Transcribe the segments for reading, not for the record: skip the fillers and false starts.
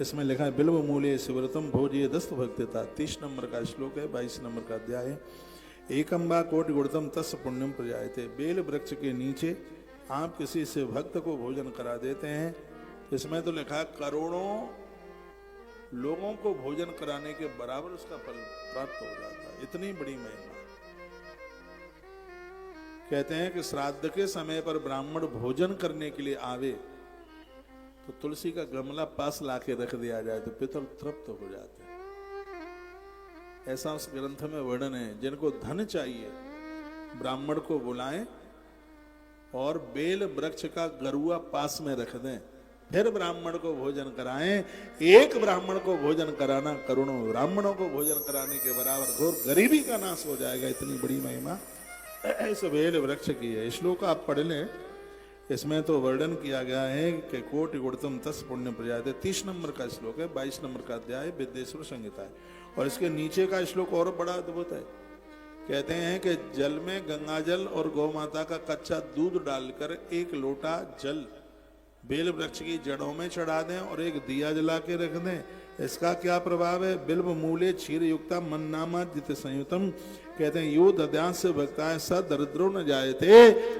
इसमें लिखा है बिल्व मूल्य शिवरतम भोजिए दस्त भक्तिता। 30 नंबर का श्लोक है, 22 नंबर का अध्याय है। एकम्बा कोटि गुणतम तस् पुण्यम प्रजायते। बेल वृक्ष के नीचे आप किसी से भक्त को भोजन करा देते हैं, इसमें तो लिखा है करोड़ों लोगों को भोजन कराने के बराबर उसका फल प्राप्त हो जाता है। इतनी बड़ी महिमा। कहते हैं कि श्राद्ध के समय पर ब्राह्मण भोजन करने के लिए आवे तो तुलसी का गमला पास लाके रख दिया जाए तो पितर तृप्त हो जाते हैं। ऐसा उस ग्रंथ में वर्णन है। जिनको धन चाहिए ब्राह्मण को बुलाएं और बेल वृक्ष का गरुआ पास में रख दें, फिर ब्राह्मण को भोजन कराएं। एक ब्राह्मण को भोजन कराना करोड़ों ब्राह्मणों को भोजन कराने के बराबर। घोर गरीबी का नाश हो जाएगा। इतनी बड़ी महिमा इस बेल वृक्ष की है। श्लोक आप पढ़ लें, इसमें तो वर्णन किया गया है कि कोटि गुणतम तस् पुण्य प्रजायते। 30 नंबर का श्लोक है, 22 नंबर का अध्याय विद्येश्वर संहिता है। और इसके नीचे का श्लोक और बड़ा अद्भुत है। कहते हैं कि जल में गंगा जल और गौ माता का कच्चा दूध डालकर 1 लोटा जल बेल वृक्ष की जड़ों में चढ़ा दें और एक दिया जला के रख दें। इसका क्या प्रभाव है? बिल्व मूले क्षीर युक्ता मन्नामा जित संयुतम। कहते हैं यो दद्यांश भक्ताएं स दरिद्रो न जायते।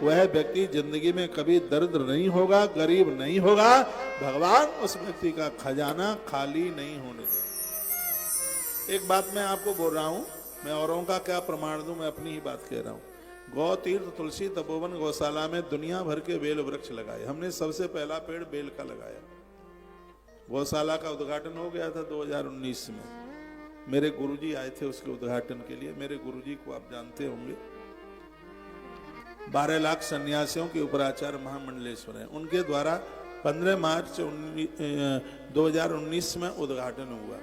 वह व्यक्ति जिंदगी में कभी दरिद्र नहीं होगा, गरीब नहीं होगा। भगवान उस व्यक्ति का खजाना खाली नहीं होने दे। एक बात मैं आपको बोल रहा हूं, मैं औरों का क्या प्रमाण दूं, मैं अपनी ही बात कह रहा हूं। गौ तीर्थ तुलसी तपोवन गौशाला में दुनिया भर के बेल वृक्ष लगाए। हमने सबसे पहला पेड़ बेल का लगाया। गौशाला का उद्घाटन हो गया था 2019 में। मेरे गुरुजी आए थे उसके उद्घाटन के लिए। मेरे गुरुजी को आप जानते होंगे, 12 लाख सन्यासियों के उपराचार्य महामंडलेश्वर हैं। उनके द्वारा 15 मार्च 2019 में उद्घाटन हुआ।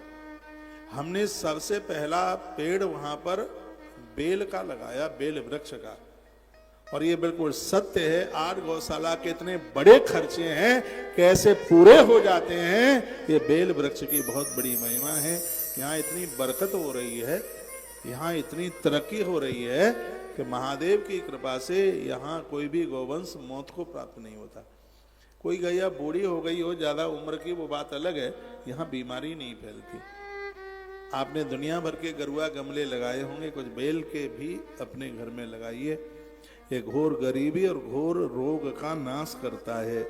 हमने सबसे पहला पेड़ वहां पर बेल का लगाया, बेल वृक्ष का। और ये बिल्कुल सत्य है। आज गौशाला के इतने बड़े खर्चे हैं, कैसे पूरे हो जाते हैं, ये बेल वृक्ष की बहुत बड़ी महिमा है। यहाँ इतनी बरकत हो रही है, यहाँ इतनी तरक्की हो रही है कि महादेव की कृपा से यहाँ कोई भी गौवंश मौत को प्राप्त नहीं होता। कोई गैया बूढ़ी हो गई हो, ज्यादा उम्र की, वो बात अलग है। यहाँ बीमारी नहीं फैलती। आपने दुनिया भर के गरुआ गमले लगाए होंगे, कुछ बेल के भी अपने घर में लगाइए। ये घोर गरीबी और घोर रोग का नाश करता है।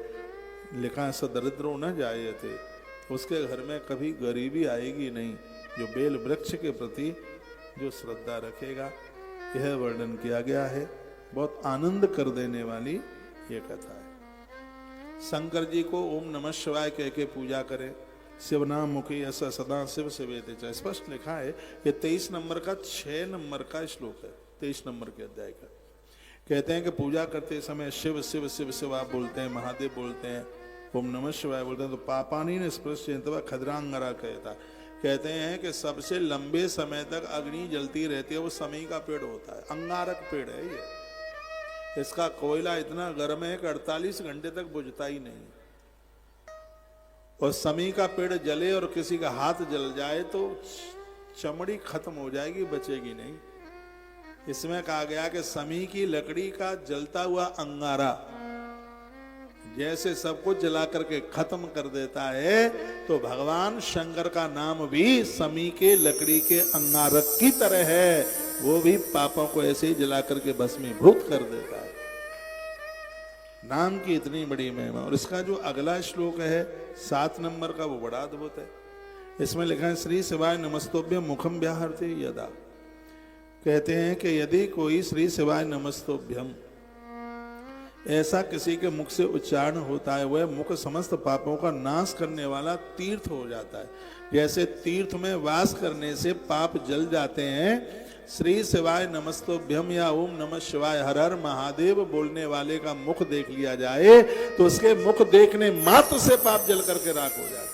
लिखा है दरिद्रों न जायते। उसके घर में कभी गरीबी आएगी नहीं, जो बेल वृक्ष के प्रति जो श्रद्धा रखेगा। यह वर्णन किया गया है। बहुत आनंद कर देने वाली ये कथा है। शंकर जी को ओम नमः शिवाय कह के पूजा करें। शिव नाम मुखी ऐसा सदा शिव सेवेते। स्पष्ट लिखा है। ये 23 नंबर का 6 नंबर का श्लोक है, 23 नंबर के अध्याय का। कहते हैं कि पूजा करते समय शिव शिव शिव शिव आप बोलते हैं, महादेव बोलते हैं, ओम नमः शिवाय बोलते हैं, तो पापानी ने स्पृश खदरांगरा कहता। कहते हैं कि सबसे लंबे समय तक अग्नि जलती रहती है, वो समई का पेड़ होता है। अंगारक पेड़ है ये। इसका कोयला इतना गर्म है कि 48 घंटे तक बुझता ही नहीं। और समई का पेड़ जले और किसी का हाथ जल जाए तो चमड़ी खत्म हो जाएगी, बचेगी नहीं। इसमें कहा गया कि समी की लकड़ी का जलता हुआ अंगारा जैसे सब कुछ जला करके खत्म कर देता है, तो भगवान शंकर का नाम भी समी के लकड़ी के अंगारक की तरह है। वो भी पापों को ऐसे ही जला करके भस्मीभूत कर देता है। नाम की इतनी बड़ी महिमा। और इसका जो अगला श्लोक है 7 नंबर का, वो बड़ा अद्भुत है। इसमें लिखा है श्री शिवाय नमस्तोभ्य मुखम व्याहरते यदा। कहते हैं कि यदि कोई श्री शिवाय नमस्तोभ्यम ऐसा किसी के मुख से उच्चारण होता है, वह मुख समस्त पापों का नाश करने वाला तीर्थ हो जाता है। जैसे तीर्थ में वास करने से पाप जल जाते हैं, श्री शिवाय नमस्तोभ्यम या ओम नमः शिवाय हर हर महादेव बोलने वाले का मुख देख लिया जाए तो उसके मुख देखने मात्र से पाप जल करके राख हो जाते।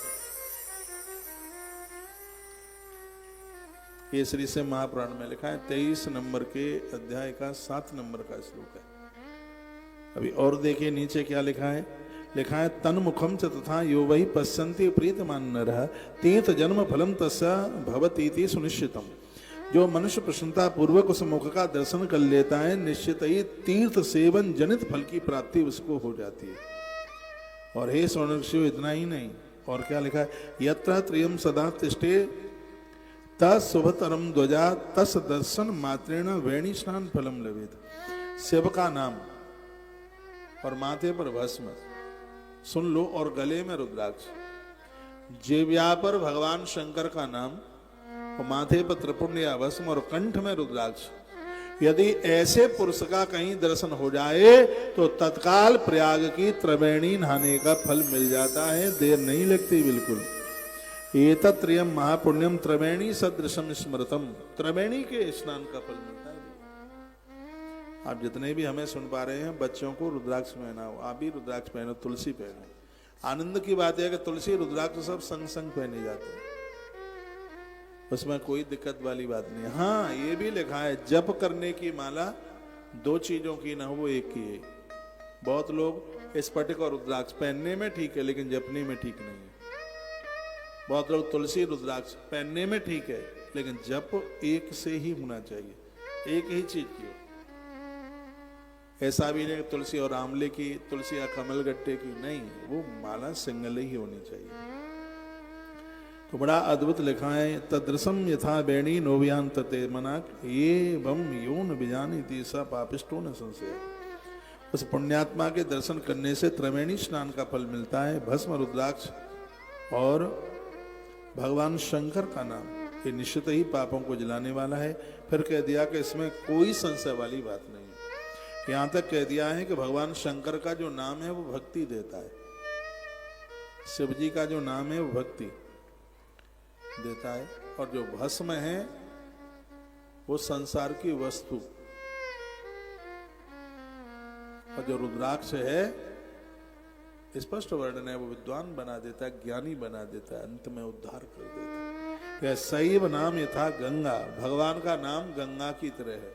केसरी से महापुराण में लिखा है, 23 नंबर के अध्याय का 7 नंबर का श्लोक है। अभी और देखिए नीचे क्या लिखा है। लिखा है तन मुखम च तथा यो वही पश्यन्ति प्रीतमान नरः तीर्थ जन्म फलम तस्य भवतीति सुनिश्चितम। जो मनुष्य प्रसन्नता पूर्वक उस मुख का दर्शन कर लेता है, निश्चित ही तीर्थ सेवन जनित फल की प्राप्ति उसको हो जाती है। और हे सोनक्षियों, इतना ही नहीं, और क्या लिखा है, यत्र त्रियम सदा तिष्ठे तशुभतरम ध्वजा तस दर्शन मात्रेण वेणी स्नान फलम लभेत। शिव का नाम और माथे पर भस्म, सुन लो, और गले में रुद्राक्ष, जिह्वा पर भगवान शंकर का नाम और माथे पर त्रिपुंड या भस्म और कंठ में रुद्राक्ष, यदि ऐसे पुरुष का कहीं दर्शन हो जाए तो तत्काल प्रयाग की त्रिवेणी नहाने का फल मिल जाता है, देर नहीं लगती बिल्कुल। एतत्रियम महापुण्यम त्रिवेणी सदृशम स्मृतम, त्रिवेणी के स्नान का फल मिलता है। आप जितने भी हमें सुन पा रहे हैं, बच्चों को रुद्राक्ष पहनाओ, आप भी रुद्राक्ष पहनो, तुलसी पहनो। आनंद की बात है कि तुलसी रुद्राक्ष सब संग संग पहने जाते हैं, उसमें कोई दिक्कत वाली बात नहीं है। हाँ, ये भी लिखा है जप करने की माला दो चीजों की ना हो, वो एक की है। बहुत लोग स्फटिक और रुद्राक्ष पहनने में ठीक है लेकिन जपने में ठीक नहीं है। बहुत लोग तुलसी रुद्राक्ष पहनने में ठीक है लेकिन जप एक से ही होना चाहिए, एक ही चीज की हो। ऐसा भी नहीं तुलसी और आंवले की, तुलसी या कमलगट्टे की, नहीं, वो माला सिंगल ही होनी चाहिए। तो बड़ा अद्भुत लिखा है, तदृशम यथा वेणी नोव्यान तते मनाक ये बम योन बिजानी तीसा पापिष्टो न संशय। उस पुण्यात्मा के दर्शन करने से त्रिवेणी स्नान का फल मिलता है। भस्म, रुद्राक्ष और भगवान शंकर का नाम, ये निश्चित ही पापों को जलाने वाला है। फिर कह दिया कि इसमें कोई संशय वाली बात नहीं है। यहां तक कह दिया है कि भगवान शंकर का जो नाम है वो भक्ति देता है, शिव जी का जो नाम है वो भक्ति देता है, और जो भस्म है वो संसार की वस्तु, और जो रुद्राक्ष है स्पष्ट वर्णन है, वो विद्वान बना देता है, ज्ञानी बना देता है, अंत में उद्धार कर देता है। शैव नाम यथा गंगा, भगवान का नाम गंगा की तरह है,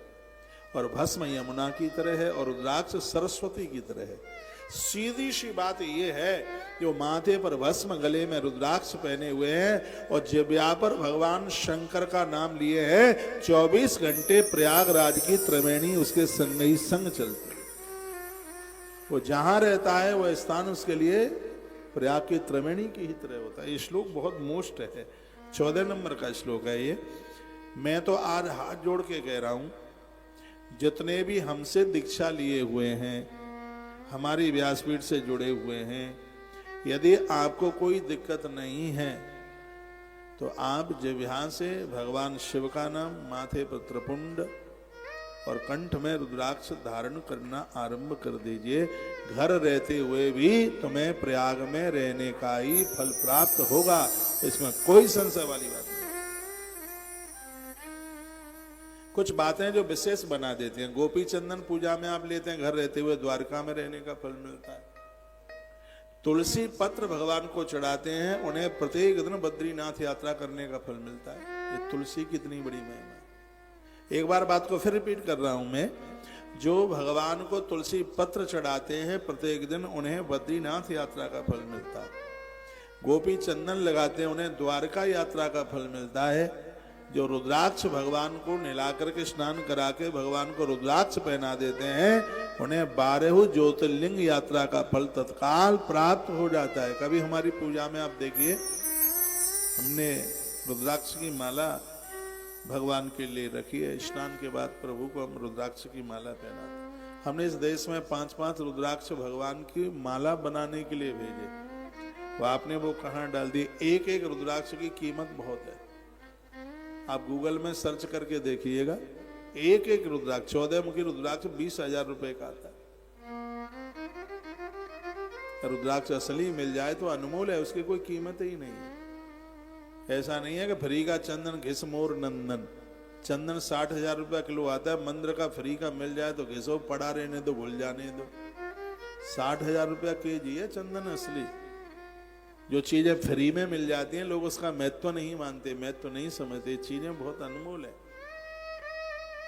और भस्म यमुना की तरह है, और रुद्राक्ष सरस्वती की तरह है। सीधी सी बात ये है, जो माथे पर भस्म, गले में रुद्राक्ष पहने हुए हैं और जिह्वा पर भगवान शंकर का नाम लिए हैं, 24 घंटे प्रयागराज की त्रिवेणी उसके संग ही संग चलती है। वो जहां रहता है वह स्थान उसके लिए प्रयाग की त्रिवेणी की ही तरह होता है। ये श्लोक बहुत मोस्ट है, 14 नंबर का श्लोक है ये। मैं तो आज हाथ जोड़ के कह रहा हूं, जितने भी हमसे दीक्षा लिए हुए हैं, हमारी व्यासपीठ से जुड़े हुए हैं, यदि आपको कोई दिक्कत नहीं है तो आप जिह्वा से भगवान शिव का नाम, माथे पर त्रिपुंड और कंठ में रुद्राक्ष धारण करना आरंभ कर दीजिए। घर रहते हुए भी तुम्हें प्रयाग में रहने का ही फल प्राप्त होगा, इसमें कोई संशय वाली बात नहीं। कुछ बातें जो विशेष बना देती हैं, गोपी चंदन पूजा में आप लेते हैं, घर रहते हुए द्वारका में रहने का फल मिलता है। तुलसी पत्र भगवान को चढ़ाते हैं, उन्हें प्रत्येक दिन बद्रीनाथ यात्रा करने का फल मिलता है। ये तुलसी कितनी बड़ी महिमा है। एक बार बात को फिर रिपीट कर रहा हूं मैं, जो भगवान को तुलसी पत्र चढ़ाते हैं प्रत्येक दिन, उन्हें बद्रीनाथ यात्रा का फल मिलता है। गोपी चंदन लगाते हैं, उन्हें द्वारका यात्रा का फल मिलता है। जो रुद्राक्ष भगवान को नहला करके स्नान करा के भगवान को रुद्राक्ष पहना देते हैं, उन्हें 12 ज्योतिर्लिंग यात्रा का फल तत्काल प्राप्त हो जाता है। कभी हमारी पूजा में आप देखिए, हमने रुद्राक्ष की माला भगवान के लिए रखी है। स्नान के बाद प्रभु को हम रुद्राक्ष की माला पहनाते। हमने इस देश में 5-5 रुद्राक्ष भगवान की माला बनाने के लिए भेजे, वो आपने वो कहाँ डाल दी। एक एक रुद्राक्ष की कीमत बहुत है, आप गूगल में सर्च करके देखिएगा। एक एक रुद्राक्ष, 14 मुखी रुद्राक्ष 20,000 रुपए का आता है। रुद्राक्ष असली मिल जाए तो अनमोल है, उसकी कोई कीमत ही नहीं है। ऐसा नहीं है कि फ्री का चंदन घिस मोर नंदन, चंदन 60,000 रुपया किलो आता है, मंदिर का फ्री का मिल जाए तो घिसो, पड़ा रहने दो, भूल जाने दो। 60,000 रुपया केजी है चंदन असली। जो चीजें फ्री में मिल जाती हैं, लोग उसका महत्व नहीं मानते, महत्व नहीं समझते। चीजें बहुत अनमोल है।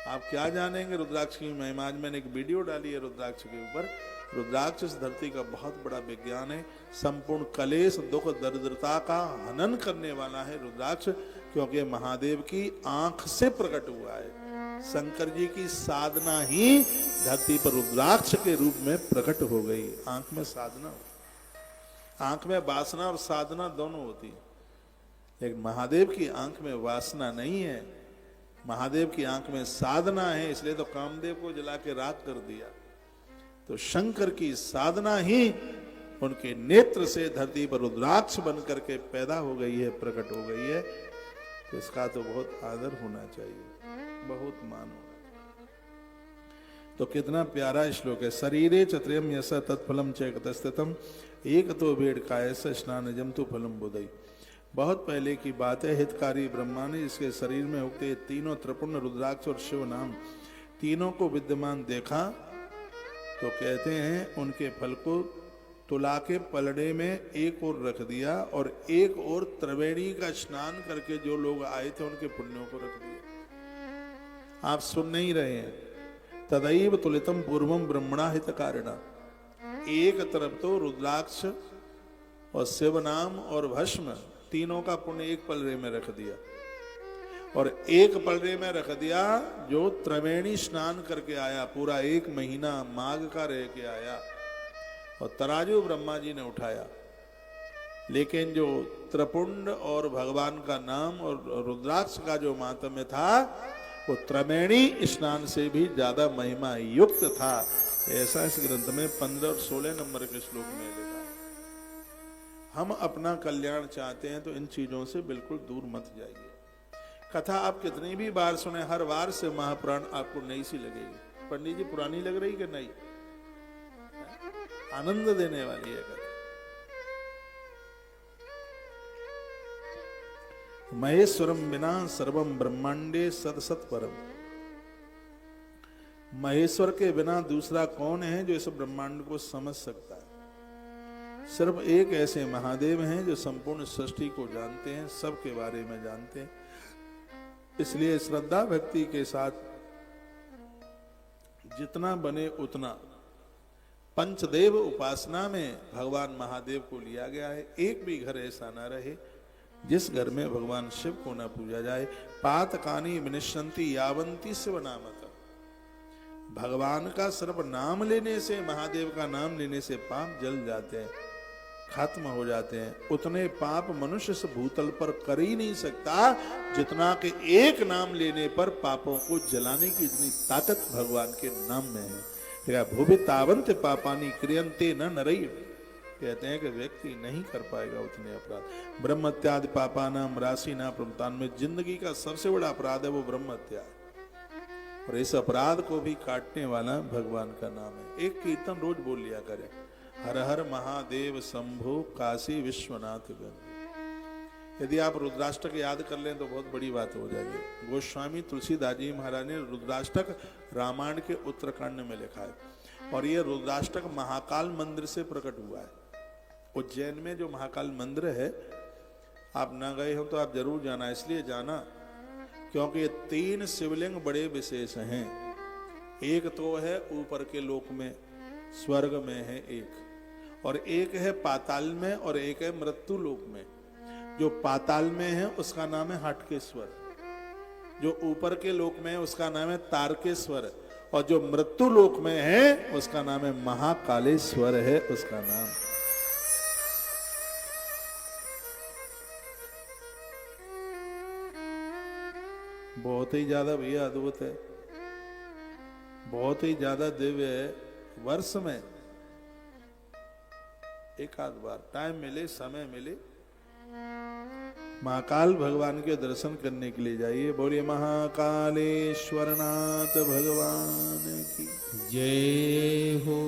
आप क्या जानेंगे रुद्राक्ष की महिमा। आज मैंने एक वीडियो डाली है रुद्राक्ष के ऊपर। रुद्राक्ष इस धरती का बहुत बड़ा विज्ञान है। संपूर्ण कलेश, दुख, दरिद्रता का हनन करने वाला है रुद्राक्ष, क्योंकि महादेव की आंख से प्रकट हुआ है। शंकर जी की साधना ही धरती पर रुद्राक्ष के रूप में प्रकट हो गई, आंख में साधना। आंख में वासना और साधना दोनों होती है, लेकिन महादेव की आंख में वासना नहीं है, महादेव की आंख में साधना है, इसलिए तो कामदेव को जला के राख कर दिया। तो शंकर की साधना ही उनके नेत्र से धरती पर रुद्राक्ष बन करके पैदा हो गई है, प्रकट हो गई है। तो इसका तो बहुत आदर होना चाहिए, बहुत मान होना। तो कितना प्यारा श्लोक है। शरीरे चत्रयम यस तत्फलम चैकतस्थितम एक तो वेड़ कायस स्नान जमतु फलम बुदई। बहुत पहले की बात है, हितकारी ब्रह्मा ने इसके शरीर में उगते तीनों त्रिपुण्य रुद्राक्ष और शिव नाम तीनों को विद्यमान देखा, तो कहते हैं उनके फल को तुला के पलड़े में एक ओर रख दिया और एक ओर त्रिवेणी का स्नान करके जो लोग आए थे उनके पुण्यों को रख दिया। आप सुन नहीं रहे हैं। तदैव तुलितम पूर्वम ब्रह्मणा हित कारिणा। एक तरफ तो रुद्राक्ष और शिव नाम और भस्म तीनों का पुण्य एक पलड़े में रख दिया, और एक पलड़े में रख दिया जो त्रिवेणी स्नान करके आया, पूरा 1 महीना माघ का रह के आया, और तराजू ब्रह्मा जी ने उठाया। लेकिन जो त्रिपुंड और भगवान का नाम और रुद्राक्ष का जो मातम्य था वो त्रिवेणी स्नान से भी ज्यादा महिमा युक्त था। ऐसा इस ग्रंथ में 15 और 16 नंबर के श्लोक में लिखा। हम अपना कल्याण चाहते हैं तो इन चीजों से बिल्कुल दूर मत जाइए। कथा आप कितनी भी बार सुने, हर बार से महापुराण आपको नई सी लगेगी। पंडित जी पुरानी लग रही कि नहीं? आनंद देने वाली है कथा। महेश्वरम बिना सर्वम ब्रह्मांडे सत सत परम। महेश्वर के बिना दूसरा कौन है जो इस ब्रह्मांड को समझ सकता है? सिर्फ एक ऐसे महादेव हैं जो संपूर्ण सृष्टि को जानते हैं, सबके बारे में जानते हैं। इसलिए श्रद्धा भक्ति के साथ जितना बने उतना पंचदेव उपासना में भगवान महादेव को लिया गया है। एक भी घर ऐसा ना रहे जिस घर में भगवान शिव को न पूजा जाए। पातकानी विनिश्यंति यावंती शिव नामत। भगवान का सिर्फ नाम लेने से, महादेव का नाम लेने से पाप जल जाते हैं, खत्म हो जाते हैं। उतने पाप मनुष्य इस भूतल पर कर ही नहीं सकता जितना कि एक नाम लेने पर पापों को जलाने की इतनी ताकत भगवान के नाम में है। भूभि तावंत पापानी क्रियंते न नरई। कहते हैं कि व्यक्ति नहीं कर पाएगा उतने अपराध। ब्रह्मत्यादि पापानाम राशि ना प्रमतान में जिंदगी का सबसे बड़ा अपराध है वो ब्रह्मत्या, और इस अपराध को भी काटने वाला भगवान का नाम है। एक कीर्तन रोज बोल लिया करें, हर हर महादेव शंभो काशी विश्वनाथ गंगे। यदि आप रुद्राष्टक याद कर लें तो बहुत बड़ी बात हो जाएगी। गोस्वामी तुलसीदास जी महाराज ने रुद्राष्टक रामायण के उत्तरकांड में लिखा है, और ये रुद्राष्टक महाकाल मंदिर से प्रकट हुआ है। उज्जैन में जो महाकाल मंदिर है, आप ना गए हो तो आप जरूर जाना। इसलिए जाना क्योंकि ये 3 शिवलिंग बड़े विशेष हैं। एक तो है ऊपर के लोक में, स्वर्ग में है एक, और एक है पाताल में, और एक है मृत्यु लोक में। जो पाताल में है उसका नाम है हटकेश्वर, जो ऊपर के लोक में है उसका नाम है तारकेश्वर, और जो मृत्यु लोक में है उसका नाम है महाकालेश्वर है उसका नाम। बहुत ही ज्यादा भैया अद्भुत है, बहुत ही ज्यादा दिव्य है। वर्ष में एक आध बार टाइम मिले, समय मिले, महाकाल भगवान के दर्शन करने के लिए जाइए। बोलिए महाकालेश्वर नाथ भगवान की जय हो।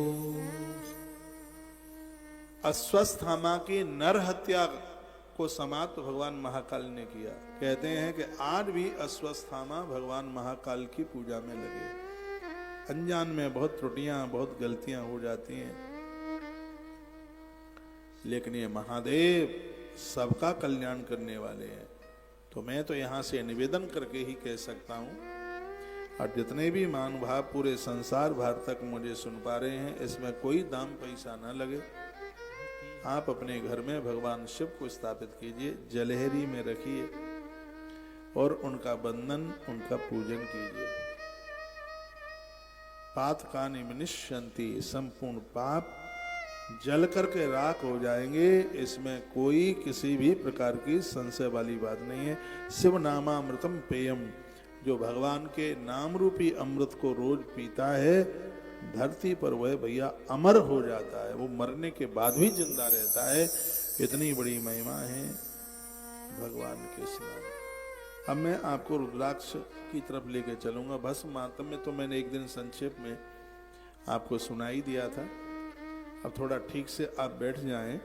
अश्वस्थामा की नर हत्या को समाप्त भगवान महाकाल ने किया। कहते हैं कि आज भी अश्वस्थामा भगवान महाकाल की पूजा में लगे। अनजान में बहुत त्रुटियां, बहुत गलतियां हो जाती हैं, लेकिन ये महादेव सबका कल्याण करने वाले हैं। तो मैं तो यहां से निवेदन करके ही कह सकता हूं, और जितने भी महानुभाव पूरे संसार भर तक मुझे सुन पा रहे हैं, इसमें कोई दाम पैसा ना लगे। आप अपने घर में भगवान शिव को स्थापित कीजिए, जलहरी में रखिए, और उनका बंधन, उनका पूजन कीजिए। पातकानि विनिश्यन्ति, संपूर्ण पाप जल करके राख हो जाएंगे। इसमें कोई किसी भी प्रकार की संशय वाली बात नहीं है। शिव नामामृतम पेयम, जो भगवान के नाम रूपी अमृत को रोज पीता है, धरती पर वह भैया अमर हो जाता है, वो मरने के बाद भी जिंदा रहता है। इतनी बड़ी महिमा है भगवान के स्नान। अब मैं आपको रुद्राक्ष की तरफ लेके चलूंगा। भस्म मातम में तो मैंने एक दिन संक्षेप में आपको सुनाई दिया था। अब थोड़ा ठीक से आप बैठ जाएं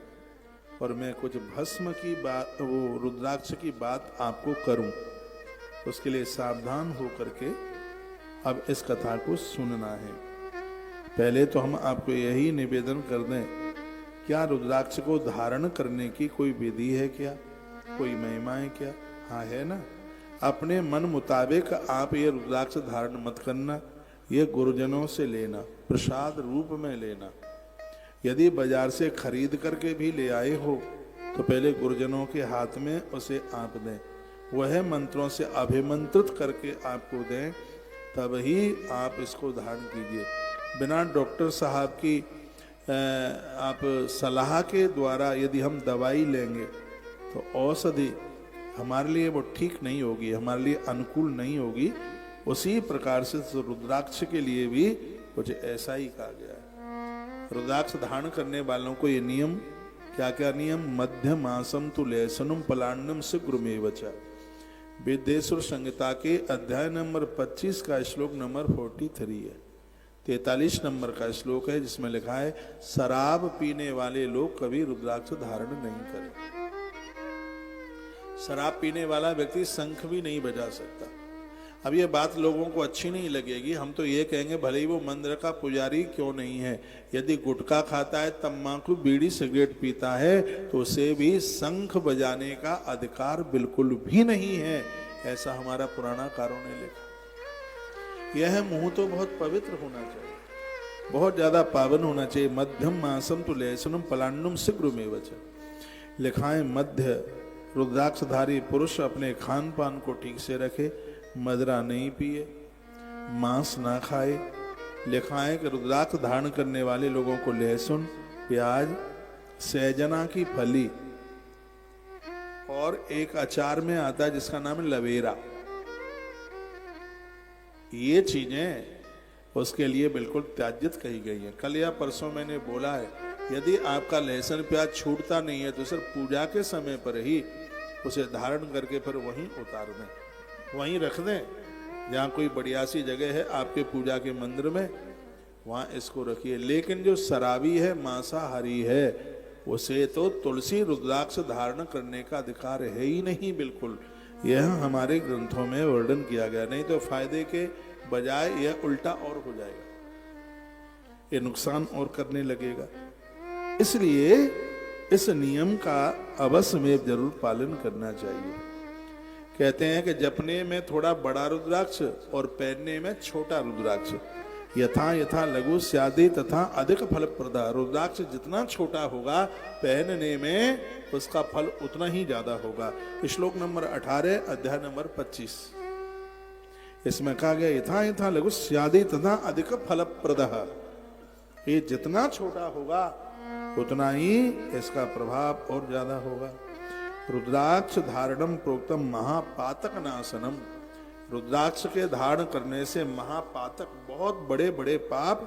और मैं कुछ भस्म की बात, वो रुद्राक्ष की बात आपको करूं। उसके लिए सावधान हो करके अब इस कथा को सुनना है। पहले तो हम आपको यही निवेदन कर दें, क्या रुद्राक्ष को धारण करने की कोई विधि है क्या, कोई महिमा है क्या? हाँ है ना। अपने मन मुताबिक आप ये रुद्राक्ष धारण मत करना, ये गुरुजनों से लेना, प्रसाद रूप में लेना। यदि बाजार से खरीद करके भी ले आए हो तो पहले गुरुजनों के हाथ में उसे आप दें, वह मंत्रों से अभिमंत्रित करके आपको दें, तब ही आप इसको धारण कीजिए। बिना डॉक्टर साहब की आप सलाह के द्वारा यदि हम दवाई लेंगे तो औषधि हमारे लिए वो ठीक नहीं होगी, हमारे लिए अनुकूल नहीं होगी। उसी प्रकार से रुद्राक्ष के लिए भी कुछ ऐसा ही कहा गया है। रुद्राक्ष धारण करने वालों को ये नियम, क्या क्या नियम? मध्य मासम तु लेसनुम पलाण्डम शीघ्रमेव च। वेदेश्वर संहिता के अध्याय नंबर 25 का श्लोक नंबर 43 है। 43 नंबर का श्लोक है जिसमें लिखा है, शराब पीने वाले लोग कभी रुद्राक्ष धारण नहीं करें। शराब पीने वाला व्यक्ति शंख भी नहीं बजा सकता। अब ये बात लोगों को अच्छी नहीं लगेगी। हम तो ये कहेंगे भले ही वो मंदिर का पुजारी क्यों नहीं है, यदि गुटखा खाता है, तम्बाकू बीड़ी सिगरेट पीता है तो उसे भी शंख बजाने का अधिकार बिल्कुल भी नहीं है, ऐसा हमारा पुराणाकारों ने लिखा। यह मुंह तो बहुत पवित्र होना चाहिए, बहुत ज्यादा पावन होना चाहिए। मध्यम मासम तो लेसनम पलाण्डुम शीघ्रमेव च। लिखाएं मध्य रुद्राक्षधारी पुरुष अपने खान पान को ठीक से रखे, मदिरा नहीं पिए, मांस ना खाए। लिखाएं कि रुद्राक्ष धारण करने वाले लोगों को लहसुन, प्याज, सहजना की फली और एक अचार में आता है जिसका नाम है लवेरा, ये चीजें उसके लिए बिल्कुल त्याज्यत कही गई है। कल या परसों मैंने बोला है, यदि आपका लहसुन प्याज छूटता नहीं है तो सिर्फ पूजा के समय पर ही उसे धारण करके फिर वहीं उतार दें, वहीं रख दें। जहाँ कोई बढ़िया सी जगह है आपके पूजा के मंदिर में, वहाँ इसको रखिए। लेकिन जो शराबी है, मांसाहारी है, उसे तो तुलसी रुद्राक्ष धारण करने का अधिकार है ही नहीं बिल्कुल। यह हमारे ग्रंथों में वर्णन किया गया, नहीं तो फायदे के बजाय यह उल्टा और हो जाएगा, ये नुकसान और करने लगेगा। इसलिए इस नियम का अवश्य में जरूर पालन करना चाहिए। कहते हैं कि जपने में थोड़ा बड़ा रुद्राक्ष और पहनने में छोटा रुद्राक्ष, यथा यथा लघु स्यादि तथा अधिक फलप्रदा। रुद्राक्ष जितना छोटा होगा पहनने में उसका फल उतना ही ज्यादा होगा। श्लोक नंबर 18 अध्याय नंबर 25 इसमें कहा गया, यथा यथा लघु स्यादि तथा अधिक फलप्रदा। ये जितना छोटा होगा उतना ही इसका प्रभाव और ज्यादा होगा। रुद्राक्ष धारणम प्रोक्तम महापातक नाशनम। रुद्राक्ष के धारण करने से महापातक, बहुत बड़े बड़े पाप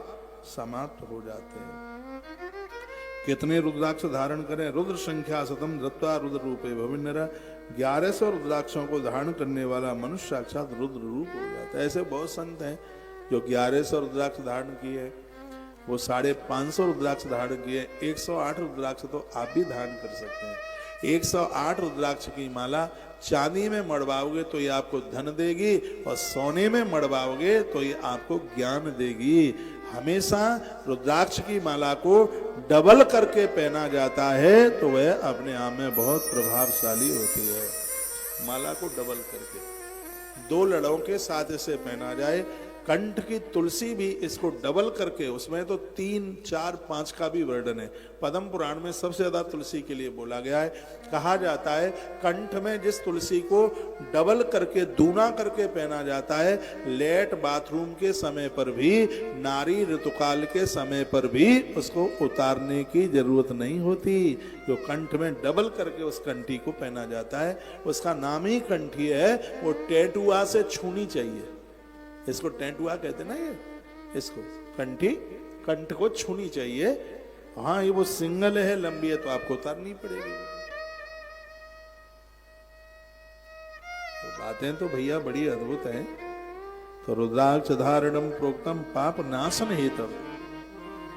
समाप्त हो जाते हैं। कितने रुद्राक्ष धारण करें? रुद्र संख्या शतम धृत्वा रुद्र रूपे भविन्नर। 1100 रुद्राक्षों को धारण करने वाला मनुष्य साक्षात रुद्र रूप हो जाता है। ऐसे बहुत संत हैं जो 1100 रुद्राक्ष धारण किए, वो 550 रुद्राक्ष धारण किए। 108 रुद्राक्ष तो आप भी धारण कर सकते हैं। 108 रुद्राक्ष की माला चांदी में मड़वाओगे तो ये आपको धन देगी, और सोने में मड़वाओगे तो ये आपको ज्ञान देगी। हमेशा रुद्राक्ष की माला को डबल करके पहना जाता है तो वह अपने आप में बहुत प्रभावशाली होती है। माला को डबल करके 2 लड़ों के साथ इसे पहना जाए, कंठ की तुलसी भी इसको डबल करके, उसमें तो 3, 4, 5 का भी वर्णन है। पद्म पुराण में सबसे ज्यादा तुलसी के लिए बोला गया है। कहा जाता है कंठ में जिस तुलसी को डबल करके, दूना करके पहना जाता है, लेट बाथरूम के समय पर भी, नारी ऋतुकाल के समय पर भी उसको उतारने की जरूरत नहीं होती। जो कंठ में डबल करके उस कंठी को पहना जाता है, उसका नाम ही कंठी है। वो टेटुआ से छूनी चाहिए। इसको टेटुआ कहते ना, ये इसको कंठी, कंठ को छूनी चाहिए। हाँ, ये वो सिंगल है, लंबी है तो आपको उतारनी पड़ेगी। तो बातें तो भैया बड़ी अद्भुत हैं। तो रुद्राक्ष धारणम प्रोक्तम पाप नाशन हेतु,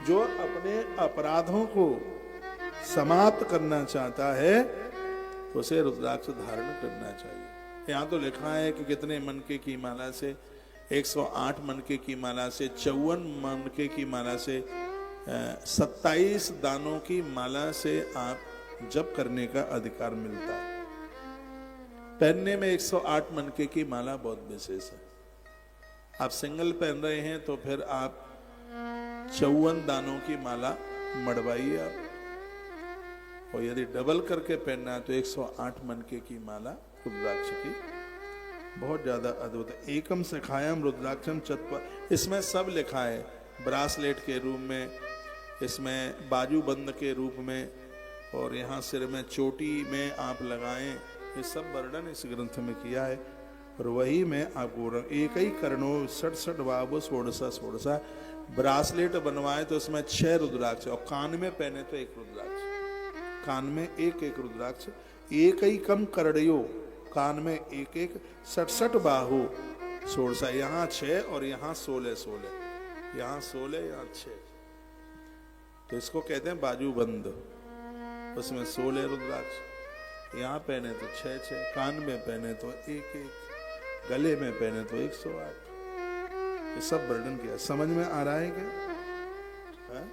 जो अपने अपराधों को समाप्त करना चाहता है उसे रुद्राक्ष धारण करना चाहिए। यहाँ तो लिखा है कि कितने मनके की माला से, 108 मनके की माला से, 54 मनके की माला से, 27 दानों की माला से आप जप करने का अधिकार मिलता है। पहनने में 108 मनके की माला बहुत विशेष है। आप सिंगल पहन रहे हैं तो फिर आप 54 दानों की माला मड़वाइए आप, और यदि डबल करके पहनना है तो 108 मनके की माला रुद्राक्ष की। बहुत ज्यादा अद्भुत है। एकम सखायम रुद्राक्षम चत्वा, इसमें सब लिखा है। ब्रासलेट के रूप में, इसमें बाजूबंद के रूप में, और यहाँ सिर में चोटी में आप लगाएं, ये सब वर्णन इस ग्रंथ में किया है। और वही मैं आपको एक ही कर्णो 67 बाबू 16 ब्रासलेट बनवाए तो उसमें 6 रुद्राक्ष, और कान में पहने तो 1 रुद्राक्ष, कान में एक रुद्राक्ष। एक ही कम कर्णयो, कान में 1, 67 बाहु 16, यहाँ 6 और यहाँ 16, यहाँ 16, यहाँ 6। तो इसको कहते हैं बाजूबंद। उसमें 16 रुद्राक्ष, यहाँ पहने तो 6, कान में पहने तो 1, गले में पहने तो 108। ये सब वर्णन किया। समझ में आ रहा है क्या? है?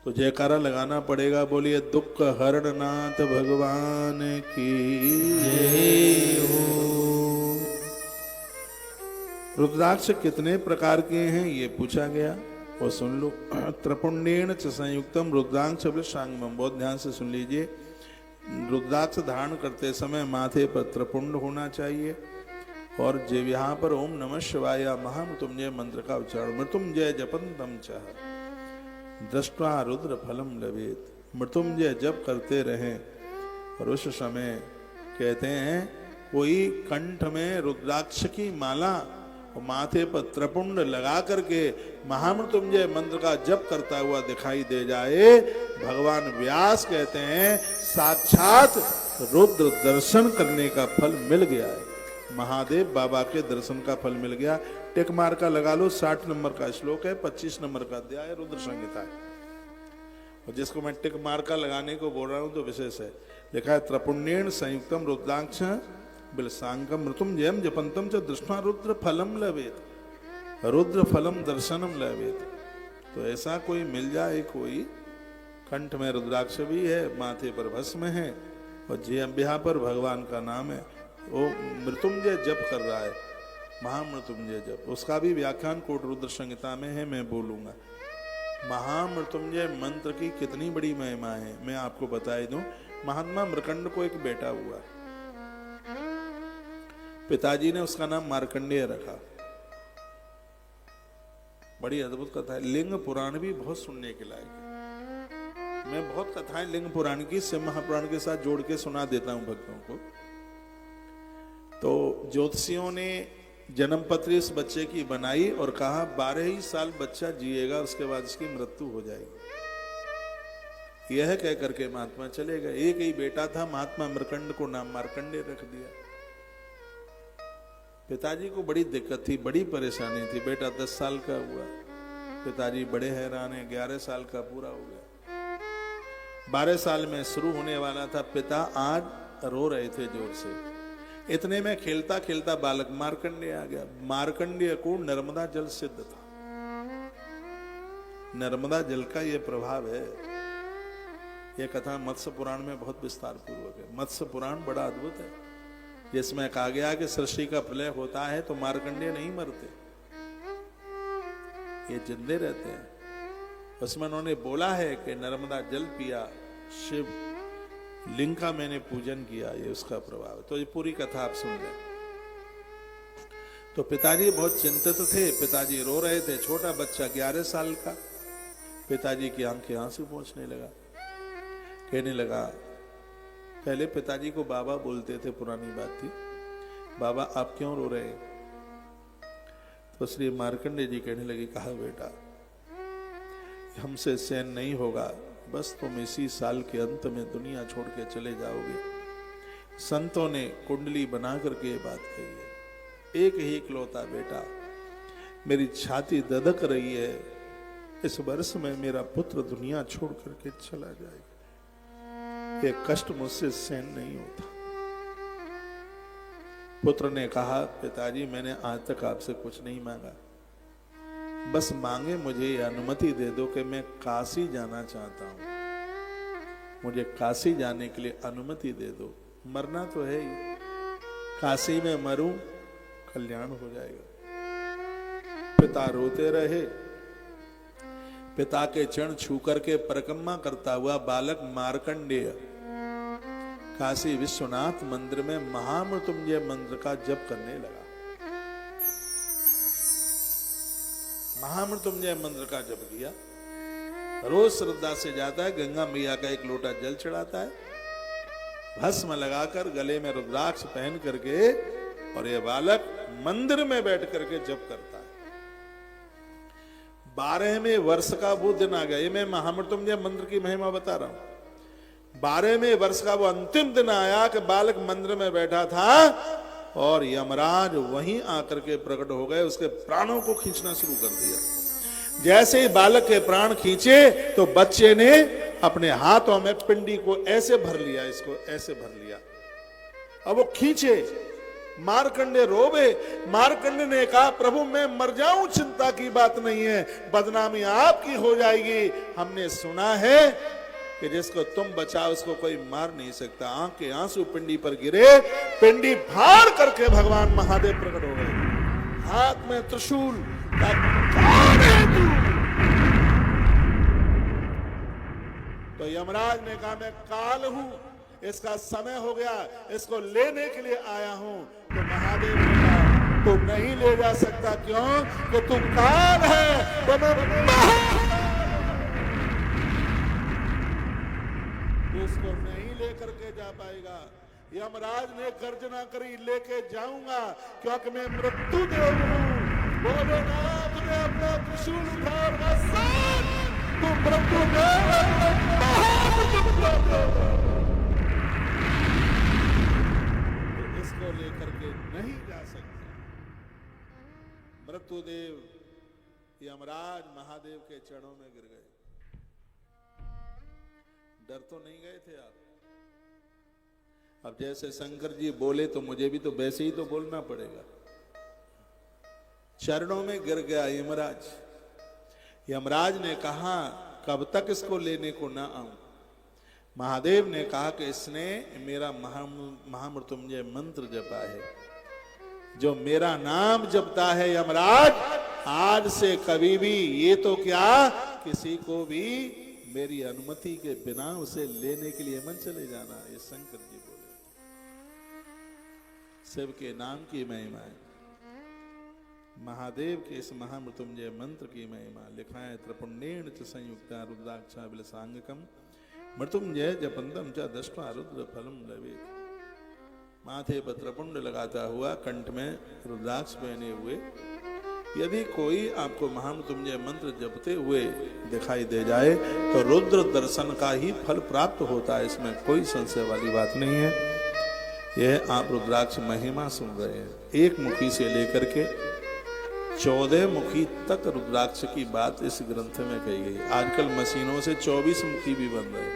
तो जयकारा लगाना पड़ेगा। बोलिए दुख हरणनाथ भगवान की जय हो। रुद्राक्ष कितने प्रकार के हैं ये पूछा गया, वो सुन लो। त्रिपुंडेन च संयुक्तम रुद्राक्ष वृषांगम, बहुत ध्यान से सुन लीजिए। रुद्राक्ष धारण करते समय माथे पर त्रिपुंड होना चाहिए, और यहाँ पर ओम नमः शिवाय महामृत्युंजय मंत्र का उच्चारण, मृत्युंजय जपंतम चह दृष्ट्वा रुद्र फलम लभेत। मृत्युंजय जप करते रहें। और उस समय कहते हैं कोई कंठ में रुद्राक्ष की माला और माथे पर त्रिपुंड लगा करके महामृत्युंजय मंत्र का जप करता हुआ दिखाई दे जाए, भगवान व्यास कहते हैं साक्षात रुद्र दर्शन करने का फल मिल गया है। महादेव बाबा के दर्शन का फल मिल गया। टिक मार का लगा लो। 60 नंबर का श्लोक है, 25 नंबर का अध्याय है, रुद्र संहिता है। और जिसको मैं टिक मार का लगाने को बोल रहा हूं तो विशेष है। लिखा है त्रिपुण्येन संयुक्तम रुद्राक्ष बिलसांगम मृत्युंजयम जपंतम च दृष्टा रुद्र फलम लवेत, रुद्र फलम दर्शनम लवेत। तो ऐसा कोई मिल जाए, कोई कंठ में रुद्राक्ष भी है, माथे पर भस्म है, और जिह्वा पर भगवान का नाम है, वो मृत्युंजय जप कर रहा है, महामृत्युंजय जप। उसका भी व्याख्यान कोट रुद्र संहिता में है, मैं बोलूंगा। महामृत्युंजय मंत्र की कितनी बड़ी महिमा है मैं आपको बता ही दूं। महात्मा मृकंड को एक बेटा हुआ, पिताजी ने उसका नाम मार्कंडेय रखा। बड़ी अद्भुत कथा है। लिंग पुराण भी बहुत सुनने के लायक है। मैं बहुत कथाएं लिंग पुराण की शिव महापुराण के साथ जोड़ के सुना देता हूं भक्तों को। तो ज्योतिषियों ने जन्म पत्री इस बच्चे की बनाई और कहा 12 ही साल बच्चा जिएगा, उसके बाद इसकी मृत्यु हो जाएगी। यह कह करके महात्मा चले गए। एक ही बेटा था, महात्मा मृकंड को नाम मार्कंडेय रख दिया। पिताजी को बड़ी दिक्कत थी, बड़ी परेशानी थी। बेटा 10 साल का हुआ, पिताजी बड़े हैरान है। 11 साल का पूरा हो गया, 12 साल में शुरू होने वाला था। पिता आज रो रहे थे जोर से। इतने में खेलता खेलता बालक मार्कंडेय आ गया। मार्कंडेय को नर्मदा जल सिद्ध था। नर्मदा जल का यह प्रभाव है। यह कथा मत्स्य पुराण में बहुत विस्तार पूर्वक है। मत्स्य पुराण बड़ा अद्भुत है, जिसमें कहा गया कि सृष्टि का प्रलय होता है तो मार्कंडेय नहीं मरते, ये जिंदे रहते हैं। उसमें उन्होंने बोला है कि नर्मदा जल पिया, शिव लिंग का मैंने पूजन किया, ये उसका प्रभाव है। तो ये पूरी कथा आप सुन लें। तो पिताजी बहुत चिंतित थे, पिताजी रो रहे थे। छोटा बच्चा 11 साल का, पिताजी की आंखें आंसू पहुंचने लगा। कहने लगा, पहले पिताजी को बाबा बोलते थे, पुरानी बात थी, बाबा आप क्यों रो रहे हैं? तो श्री मार्कंडेय जी कहने लगे, कहा बेटा हमसे सहन नहीं होगा, बस तुम इसी साल के अंत में दुनिया छोड़ के चले जाओगे। संतों ने कुंडली बना करके ये बात कही है। एक ही इकलौता बेटा, मेरी छाती दधक रही है, इस वर्ष में मेरा पुत्र दुनिया छोड़ करके चला जाएगा, ये कष्ट मुझसे सहन नहीं होता। पुत्र ने कहा, पिताजी मैंने आज तक आपसे कुछ नहीं मांगा, बस मांगे मुझे ये अनुमति दे दो कि मैं काशी जाना चाहता हूं, मुझे काशी जाने के लिए अनुमति दे दो। मरना तो है ही, काशी में मरूं कल्याण हो जाएगा। पिता रोते रहे। पिता के चरण छू करके परिक्रमा करता हुआ बालक मार्कंडेय काशी विश्वनाथ मंदिर में महामृत्युंजय मंत्र का जप करने लगा। महामृत्युंजय मंत्र का जप किया। रोज श्रद्धा से जाता है, गंगा मैया का एक लोटा जल चढ़ाता है, भस्म लगाकर गले में रुद्राक्ष पहन करके, और ये बालक मंदिर में बैठ करके जप करता है। 12वें वर्ष का वो दिन आ गया। ये मैं महामृत्युंजय मंत्र की महिमा बता रहा हूं। 12वें वर्ष का वो अंतिम दिन आया कि बालक मंदिर में बैठा था और यमराज वहीं आकर के प्रकट हो गए, उसके प्राणों को खींचना शुरू कर दिया। जैसे ही बालक के प्राण खींचे तो बच्चे ने अपने हाथों में पिंडी को ऐसे भर लिया, इसको ऐसे भर लिया। अब वो खींचे, मार्कंडेय रोवे। मार्कंडेय ने कहा, प्रभु मैं मर जाऊं चिंता की बात नहीं है, बदनामी आपकी हो जाएगी। हमने सुना है कि जिसको तुम बचाओ उसको कोई मार नहीं सकता। आंख के आंसू पिंडी पर गिरे, पिंडी फाड़ करके भगवान महादेव प्रकट हो गए, हाथ में त्रिशूल। कौन है तू? तो यमराज ने कहा, मैं काल हूं, इसका समय हो गया, इसको लेने के लिए आया हूं। तो महादेव ने कहा, तू नहीं ले जा सकता। क्यों? कि तू काल है, तो उसको नहीं लेकर के जा पाएगा। यमराज ने गर्जना करी, लेके जाऊंगा, क्योंकि मैं मृत्यु देव हूं। भोलेनाथ ने अपना त्रिशूल उठाया, तू मृत्यु देव, इसको लेकर के नहीं जा सकते। मृत्युदेव यमराज महादेव के चरणों में गिर गए। डर तो नहीं गए थे आप? अब जैसे शंकर जी बोले तो मुझे भी तो वैसे ही तो बोलना पड़ेगा। चरणों में गिर गया यमराज। यमराज ने कहा, कब तक इसको लेने को ना आऊं? महादेव ने कहा कि इसने मेरा महामृत्युंजय मंत्र जपा है। जो मेरा नाम जपता है यमराज, आज से कभी भी, ये तो क्या, किसी को भी मेरी अनुमति के बिना उसे लेने के लिए मन चले जाना। ये शंकर जी बोले। शिव के नाम की महिमा है, महादेव के इस महामृत्युंजय मंत्र की महिमा। लिखा है, त्रिपुण्डेन च संयुक्ता रुद्राक्षा विलसांगकम मृत्युंजय जपंतम च दृष्ट्वा रुद्र फलम लवेत। माथे पर त्रिपुंड लगाता हुआ, कंठ में रुद्राक्ष पहने हुए, यदि कोई आपको महामृत्युंजय मंत्र जपते हुए दिखाई दे जाए तो रुद्र दर्शन का ही फल प्राप्त होता है। इसमें कोई संशय वाली बात नहीं है। यह आप रुद्राक्ष महिमा सुन रहे हैं। एक मुखी से लेकर के 14 मुखी तक रुद्राक्ष की बात इस ग्रंथ में कही गई। आजकल मशीनों से 24 मुखी भी बन रहे,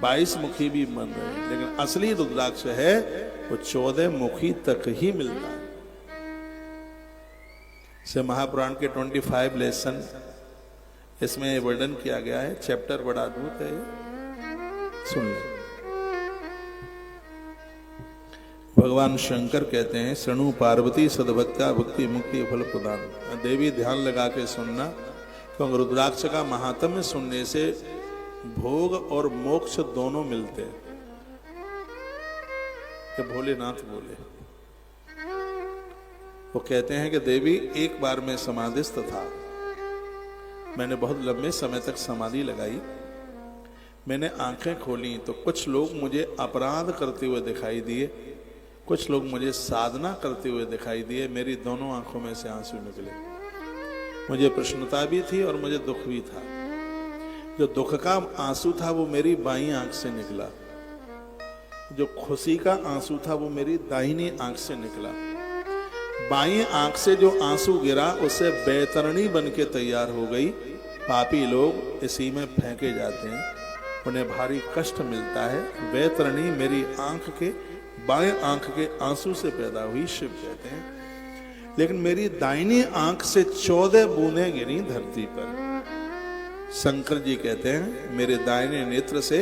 22 मुखी भी बन रहे, लेकिन असली रुद्राक्ष है वो 14 मुखी तक ही मिलता है। से महापुराण के 25 लेसन इसमें वर्णन किया गया है। चैप्टर बड़ा अद्भुत है, सुन लो। भगवान शंकर कहते हैं शृणु पार्वती सद्भक्त्या भक्ति मुक्ति फल प्रदान। देवी ध्यान लगा के सुनना, क्योंकि रुद्राक्ष का महात्म्य सुनने से भोग और मोक्ष दोनों मिलते हैं। कि भोलेनाथ बोले, वो कहते हैं कि देवी एक बार मैं समाधिस्थ था, मैंने बहुत लंबे समय तक समाधि लगाई, मैंने आंखें खोली तो कुछ लोग मुझे अपराध करते हुए दिखाई दिए, कुछ लोग मुझे साधना करते हुए दिखाई दिए। मेरी दोनों आंखों में से आंसू निकले। मुझे प्रसन्नता भी थी और मुझे दुख भी था। जो दुख का आंसू था वो मेरी बाईं आंख से निकला, जो खुशी का आंसू था वो मेरी दाहिनी आंख से निकला। बाईं आंख से जो आंसू गिरा उससे बैतरणी बन के तैयार हो गई। पापी लोग इसी में फेंके जाते हैं, उन्हें भारी कष्ट मिलता है। बैतरणी मेरी आंख के बाएं आंख के आंसू से पैदा हुई, शिव कहते हैं। लेकिन मेरी दाहिनी आंख से 14 बूंदें गिरी धरती पर। शंकर जी कहते हैं मेरे दाहिने नेत्र से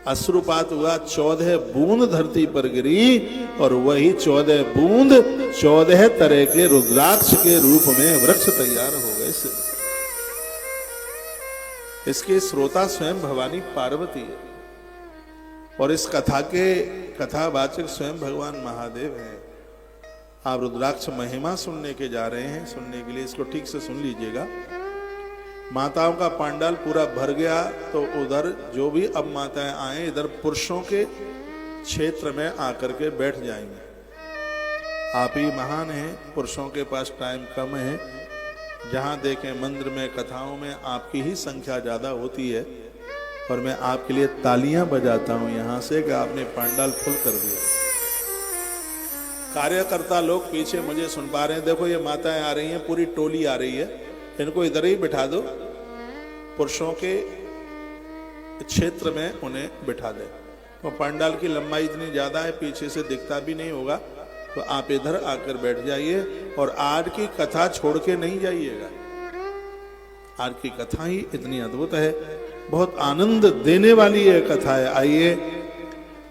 अश्रुपात हुआ, 14 बूंद धरती पर गिरी और वही 14 बूंद 14 तरह के रुद्राक्ष के रूप में वृक्ष तैयार हो गए। इसके श्रोता स्वयं भवानी पार्वती है और इस कथा के कथावाचक स्वयं भगवान महादेव हैं। आप रुद्राक्ष महिमा सुनने के जा रहे हैं, सुनने के लिए इसको ठीक से सुन लीजिएगा। माताओं का पांडाल पूरा भर गया तो उधर जो भी अब माताएं आए इधर पुरुषों के क्षेत्र में आकर के बैठ जाएंगे। आप ही महान हैं, पुरुषों के पास टाइम कम है। जहां देखें मंदिर में कथाओं में आपकी ही संख्या ज्यादा होती है और मैं आपके लिए तालियां बजाता हूं यहां से कि आपने पांडाल फुल कर दिया। कार्यकर्ता लोग पीछे मुझे सुन पा रहे हैं, देखो ये माताएं आ रही हैं, पूरी टोली आ रही है, इनको इधर ही बिठा दो, पुरुषों के क्षेत्र में उन्हें बिठा दे। तो पांडाल की लंबाई इतनी ज्यादा है, पीछे से दिखता भी नहीं होगा, तो आप इधर आकर बैठ जाइए और आज की कथा छोड़ के नहीं जाइएगा। आज की कथा ही इतनी अद्भुत है, बहुत आनंद देने वाली ये कथा है। आइए,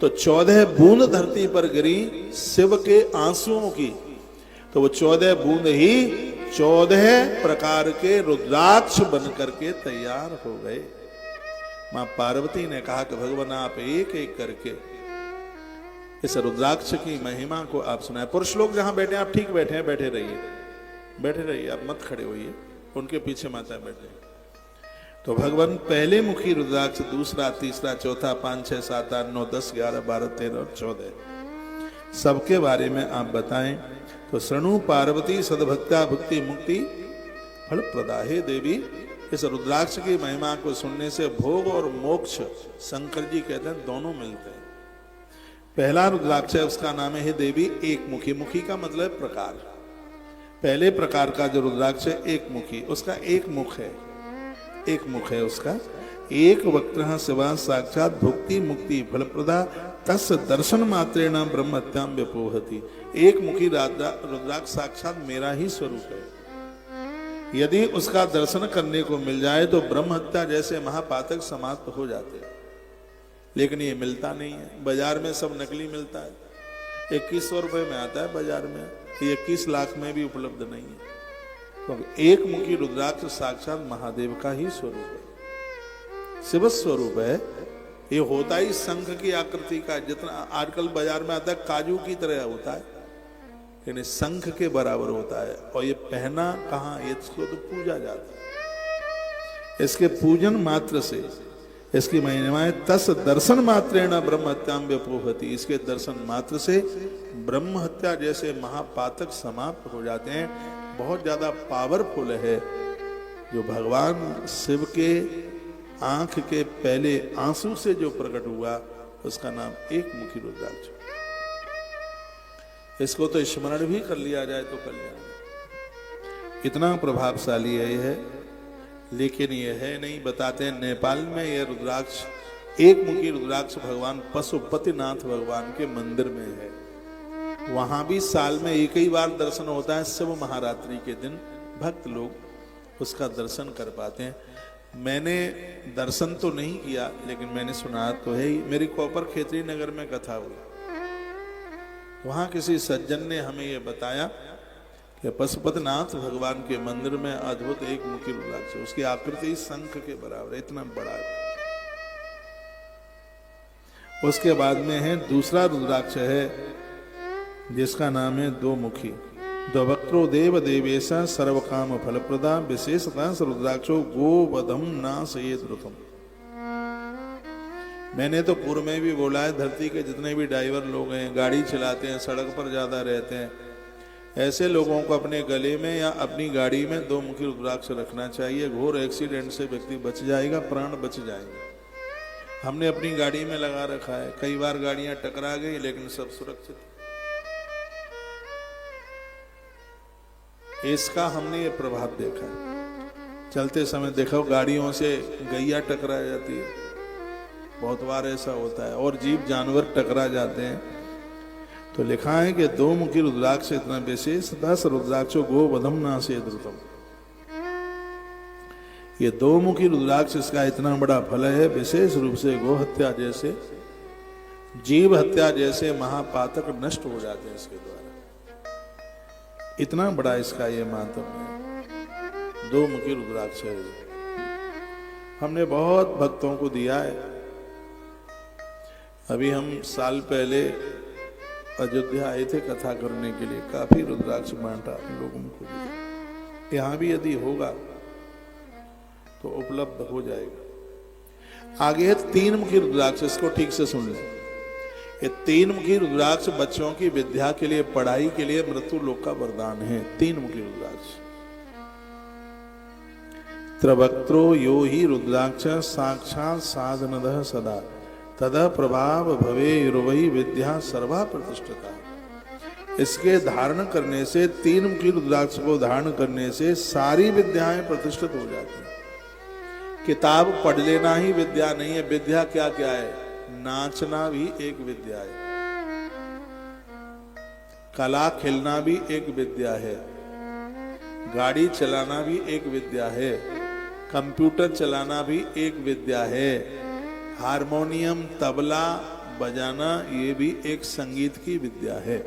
तो 14 बूंद धरती पर गिरी शिव के आंसुओं की, तो वो 14 बूंद ही 14 प्रकार के रुद्राक्ष बन करके तैयार हो गए। मां पार्वती ने कहा कि भगवान आप एक एक करके इस रुद्राक्ष की महिमा को आप सुनाए। पुरुष लोग जहां बैठे आप ठीक बैठे हैं, बैठे रहिए, बैठे रहिए, आप मत खड़े होइए, उनके पीछे माता बैठे। तो भगवान पहले मुखी रुद्राक्ष, दूसरा, तीसरा, चौथा, 5, 6, 7, 8, 9, 10, 11, 12, 13 और 14 सबके बारे में आप बताएं। तो शृणु पार्वती सद्भक्त्या भक्ति मुक्ति फल प्रदा। हे देवी, इस रुद्राक्ष की महिमा को सुनने से भोग और मोक्ष शंकर जी कहते हैं दोनों मिलते हैं। पहला रुद्राक्ष है, उसका नाम है हे देवी एक मुखी। मुखी का मतलब प्रकार। पहले प्रकार का जो रुद्राक्ष है एक मुखी, उसका एक मुख है, एक मुख है उसका। एक वक्त्रः शिवा साक्षात भुक्ति मुक्ति फलप्रदा तस् दर्शन मात्रेण ब्रह्मत्याम व्यपोहति। एक मुखी रुद्राक्ष साक्षात मेरा ही स्वरूप है। यदि उसका दर्शन करने को मिल जाए तो ब्रह्म हत्या जैसे महापातक समाप्त हो जाते हैं। लेकिन ये मिलता नहीं है, बाजार में सब नकली मिलता है। 2100 रुपए में आता है बाजार में, 21 लाख में भी उपलब्ध नहीं है। तो एक मुखी रुद्राक्ष साक्षात महादेव का ही स्वरूप है, शिव स्वरूप है। ये होता ही शंख की आकृति का, जितना आजकल बाजार में आता है काजू की तरह होता है, यानी शंख के बराबर होता है। और ये पहना कहाँ, इसको तो पूजा जाता है। इसके पूजन मात्र से इसकी महिमाएं तस् दर्शन मात्रेण ब्रह्म हत्याम व्यपोहति। इसके दर्शन मात्र से ब्रह्म हत्या जैसे महापातक समाप्त हो जाते हैं। बहुत ज्यादा पावरफुल है। जो भगवान शिव के आंख के पहले आंसू से जो प्रकट हुआ उसका नाम एक मुखी रुद्राक्ष। इसको तो स्मरण भी कर लिया जाए तो कल्याण। इतना प्रभावशाली है यह, लेकिन यह है नहीं। बताते हैं नेपाल में यह रुद्राक्ष, एक मुखी रुद्राक्ष भगवान पशुपतिनाथ भगवान के मंदिर में है। वहां भी साल में एक ही बार दर्शन होता है, शिव महारात्रि के दिन भक्त लोग उसका दर्शन कर पाते हैं। मैंने दर्शन तो नहीं किया, लेकिन मैंने सुना तो है ही। मेरी कोपर खेतरी नगर में कथा हुई, वहां किसी सज्जन ने हमें यह बताया कि पशुपतिनाथ भगवान के मंदिर में अद्भुत एक मुखी रुद्राक्ष, उसकी आकृति शंख के बराबर, इतना बड़ा है। उसके बाद में है दूसरा रुद्राक्ष है जिसका नाम है दो मुखी। द्वक्त्रो देव देवेशा सर्व काम फलप्रदा विशेषता रुद्राक्षो गोवधम नाशयेत ऋतम। मैंने तो पूर्व में भी बोला है, धरती के जितने भी ड्राइवर लोग हैं, गाड़ी चलाते हैं, सड़क पर ज्यादा रहते हैं, ऐसे लोगों को अपने गले में या अपनी गाड़ी में दो मुखी रुद्राक्ष रखना चाहिए। घोर एक्सीडेंट से व्यक्ति बच जाएगा, प्राण बच जाएंगे। हमने अपनी गाड़ी में लगा रखा है, कई बार गाड़ियां टकरा गई लेकिन सब सुरक्षित। इसका हमने ये प्रभाव देखा है। चलते समय देखो गाड़ियों से गैया टकरा जाती है, बहुत बार ऐसा होता है, और जीव जानवर टकरा जाते हैं। तो लिखा है कि दो मुखी रुद्राक्ष इतना विशेष, 10 रुद्राक्षो गोवधम नाशयेत ऋतम। ये दो मुखी रुद्राक्ष इसका इतना बड़ा फल है, विशेष रूप से गो हत्या जैसे, जीव हत्या जैसे महापातक नष्ट हो जाते हैं इसके द्वारा। इतना बड़ा इसका ये मातम है। दो मुखी रुद्राक्ष है, हमने बहुत भक्तों को दिया है। अभी हम साल पहले अयोध्या आए थे कथा करने के लिए, काफी रुद्राक्ष बांटा लोगों को दिया। यहाँ भी यदि होगा तो उपलब्ध हो जाएगा। आगे है 3 मुखी रुद्राक्ष, इसको ठीक से सुन लें। ये 3 मुखी रुद्राक्ष बच्चों की विद्या के लिए, पढ़ाई के लिए मृत्यु लोक का वरदान है। 3 मुखी रुद्राक्ष। त्रवक्त्रो यो ही रुद्राक्ष साक्षात साधनदः सदा तदा प्रभाव भवे युर्वही विद्या सर्वा प्रतिष्ठिता। इसके धारण करने से, 3 मुखी रुद्राक्ष को धारण करने से सारी विद्याएं प्रतिष्ठित हो जाती हैं। किताब पढ़ लेना ही विद्या नहीं है, विद्या क्या क्या है? नाचना भी एक विद्या है, कला खेलना भी एक विद्या है, गाड़ी चलाना भी एक विद्या है, कंप्यूटर चलाना भी एक विद्या है, हारमोनियम तबला बजाना ये भी एक संगीत की विद्या है।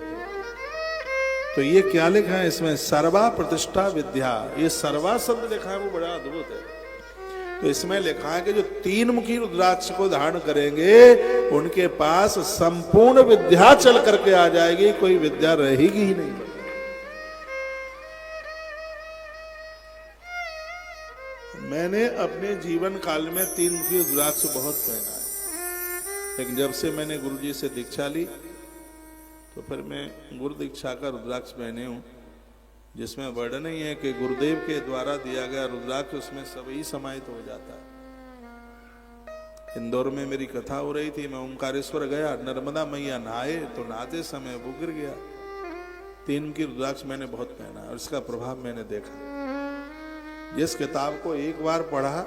तो ये क्या लिखा है इसमें? सर्वा प्रतिष्ठा विद्या। ये सर्वा शब्द लिखा है वो बड़ा अद्भुत है। तो इसमें लिखा है कि जो 3 मुखी रुद्राक्ष को धारण करेंगे उनके पास संपूर्ण विद्या चल करके आ जाएगी, कोई विद्या रहेगी ही नहीं। मैंने अपने जीवन काल में 3 मुखी रुद्राक्ष बहुत पहना है, लेकिन जब से मैंने गुरुजी से दीक्षा ली तो फिर मैं गुरु दीक्षा का रुद्राक्ष पहने हूं, जिसमें वर्णन ही है कि गुरुदेव के द्वारा दिया गया रुद्राक्ष उसमें सभी समाहित हो जाता है। इंदौर में मेरी कथा हो रही थी, मैं ओंकारेश्वर गया, नर्मदा मैया नहाए तो नहाते समय वो गिर गया। 3 मुखी रुद्राक्ष मैंने बहुत पहना और इसका प्रभाव मैंने देखा। जिस किताब को एक बार पढ़ा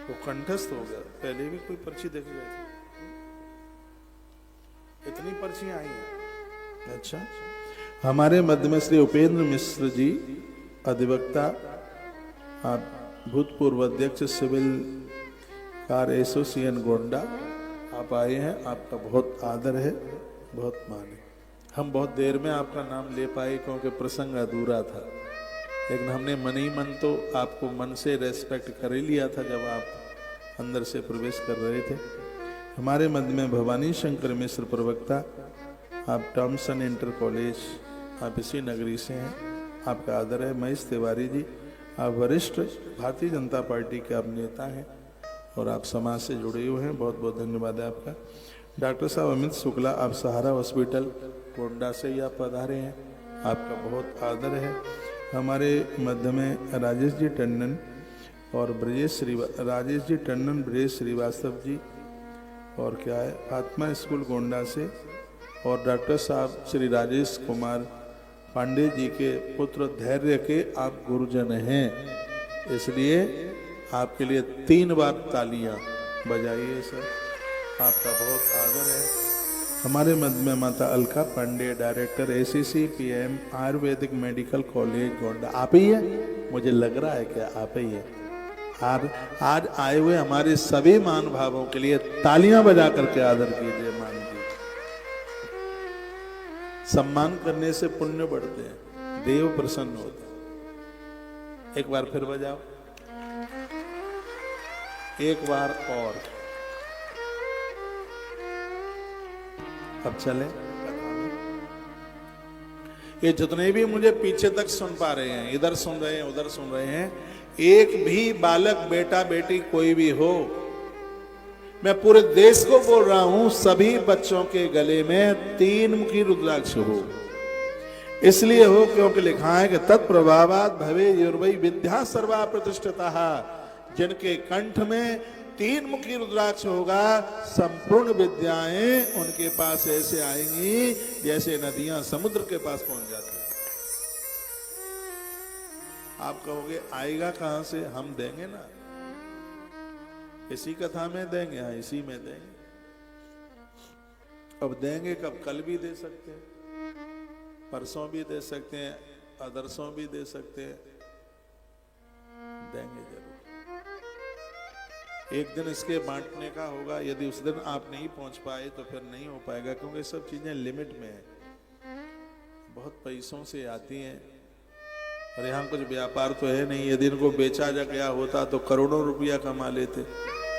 वो कंठस्थ हो गया। पहले भी कोई पर्ची देखी गई थी, इतनी पर्चियां आई हैं। अच्छा, हमारे मध्य में श्री उपेंद्र मिश्र जी अधिवक्ता, आप भूतपूर्व अध्यक्ष सिविल कार एसोसिएशन गोंडा, आप आए हैं, आपका बहुत आदर है, बहुत मान है। हम बहुत देर में आपका नाम ले पाए क्योंकि प्रसंग अधूरा था, लेकिन हमने मन ही मन तो आपको मन से रेस्पेक्ट कर ही लिया था जब आप अंदर से प्रवेश कर रहे थे। हमारे मध्य में भवानी शंकर मिश्र प्रवक्ता, आप टॉमसन इंटर कॉलेज, आप इसी नगरी से हैं, आपका आदर है। महेश तिवारी जी, आप वरिष्ठ भारतीय जनता पार्टी के आप नेता हैं और आप समाज से जुड़े हुए हैं, बहुत बहुत धन्यवाद है आपका। डॉक्टर साहब अमित शुक्ला, आप सहारा हॉस्पिटल गोंडा से ही आप पधारे हैं, आपका बहुत आदर है। हमारे मध्य में राजेश जी टंडन और राजेश जी टंडन, ब्रजेश श्रीवास्तव जी, और क्या है आत्मा स्कूल गोंडा से, और डॉक्टर साहब श्री राजेश कुमार पांडे जी के पुत्र धैर्य के आप गुरुजन हैं, इसलिए आपके लिए 3 बार तालियां बजाइए सर, आपका बहुत आदर है। हमारे मध्य में माता Alka Pandey, director SCC PM Ayurvedic medical college Gonda, आप ही है? मुझे लग रहा है कि आप ही है, आज आए हुए हमारे सभी मान भावों के लिए तालियां बजा करके आदर कीजिए, मान कीजिए। सम्मान करने से पुण्य बढ़ते हैं, देव प्रसन्न होते हैं। एक बार फिर बजाओ, एक बार और। अब चले। ये जितने भी मुझे पीछे तक सुन पा रहे हैं, इधर सुन रहे हैं, उधर सुन रहे हैं, एक भी बालक, बेटा बेटी कोई भी हो, मैं पूरे देश को बोल रहा हूं, सभी बच्चों के गले में 3 मुखी रुद्राक्ष हो। इसलिए हो क्योंकि लिखा है कि तत्प्रभावात भवे युर्वै विद्या सर्वा प्रतिष्ठिता। जिनके कंठ में 3 मुखी रुद्राक्ष होगा, संपूर्ण विद्याएं उनके पास ऐसे आएंगी जैसे नदियां समुद्र के पास पहुंच जाती हैं। आप कहोगे आएगा कहां से? हम देंगे ना, इसी कथा में देंगे। हाँ, इसी में देंगे। अब देंगे कब? कल भी दे सकते हैं, परसों भी दे सकते हैं, अदरसों भी दे सकते हैं। देंगे जरूर। एक दिन इसके बांटने का होगा। यदि उस दिन आप नहीं पहुंच पाए तो फिर नहीं हो पाएगा, क्योंकि सब चीजें लिमिट में है, बहुत पैसों से आती हैं। और यहाँ कुछ व्यापार तो है नहीं। यदि इनको बेचा जा गया होता तो करोड़ों रुपया कमा लेते,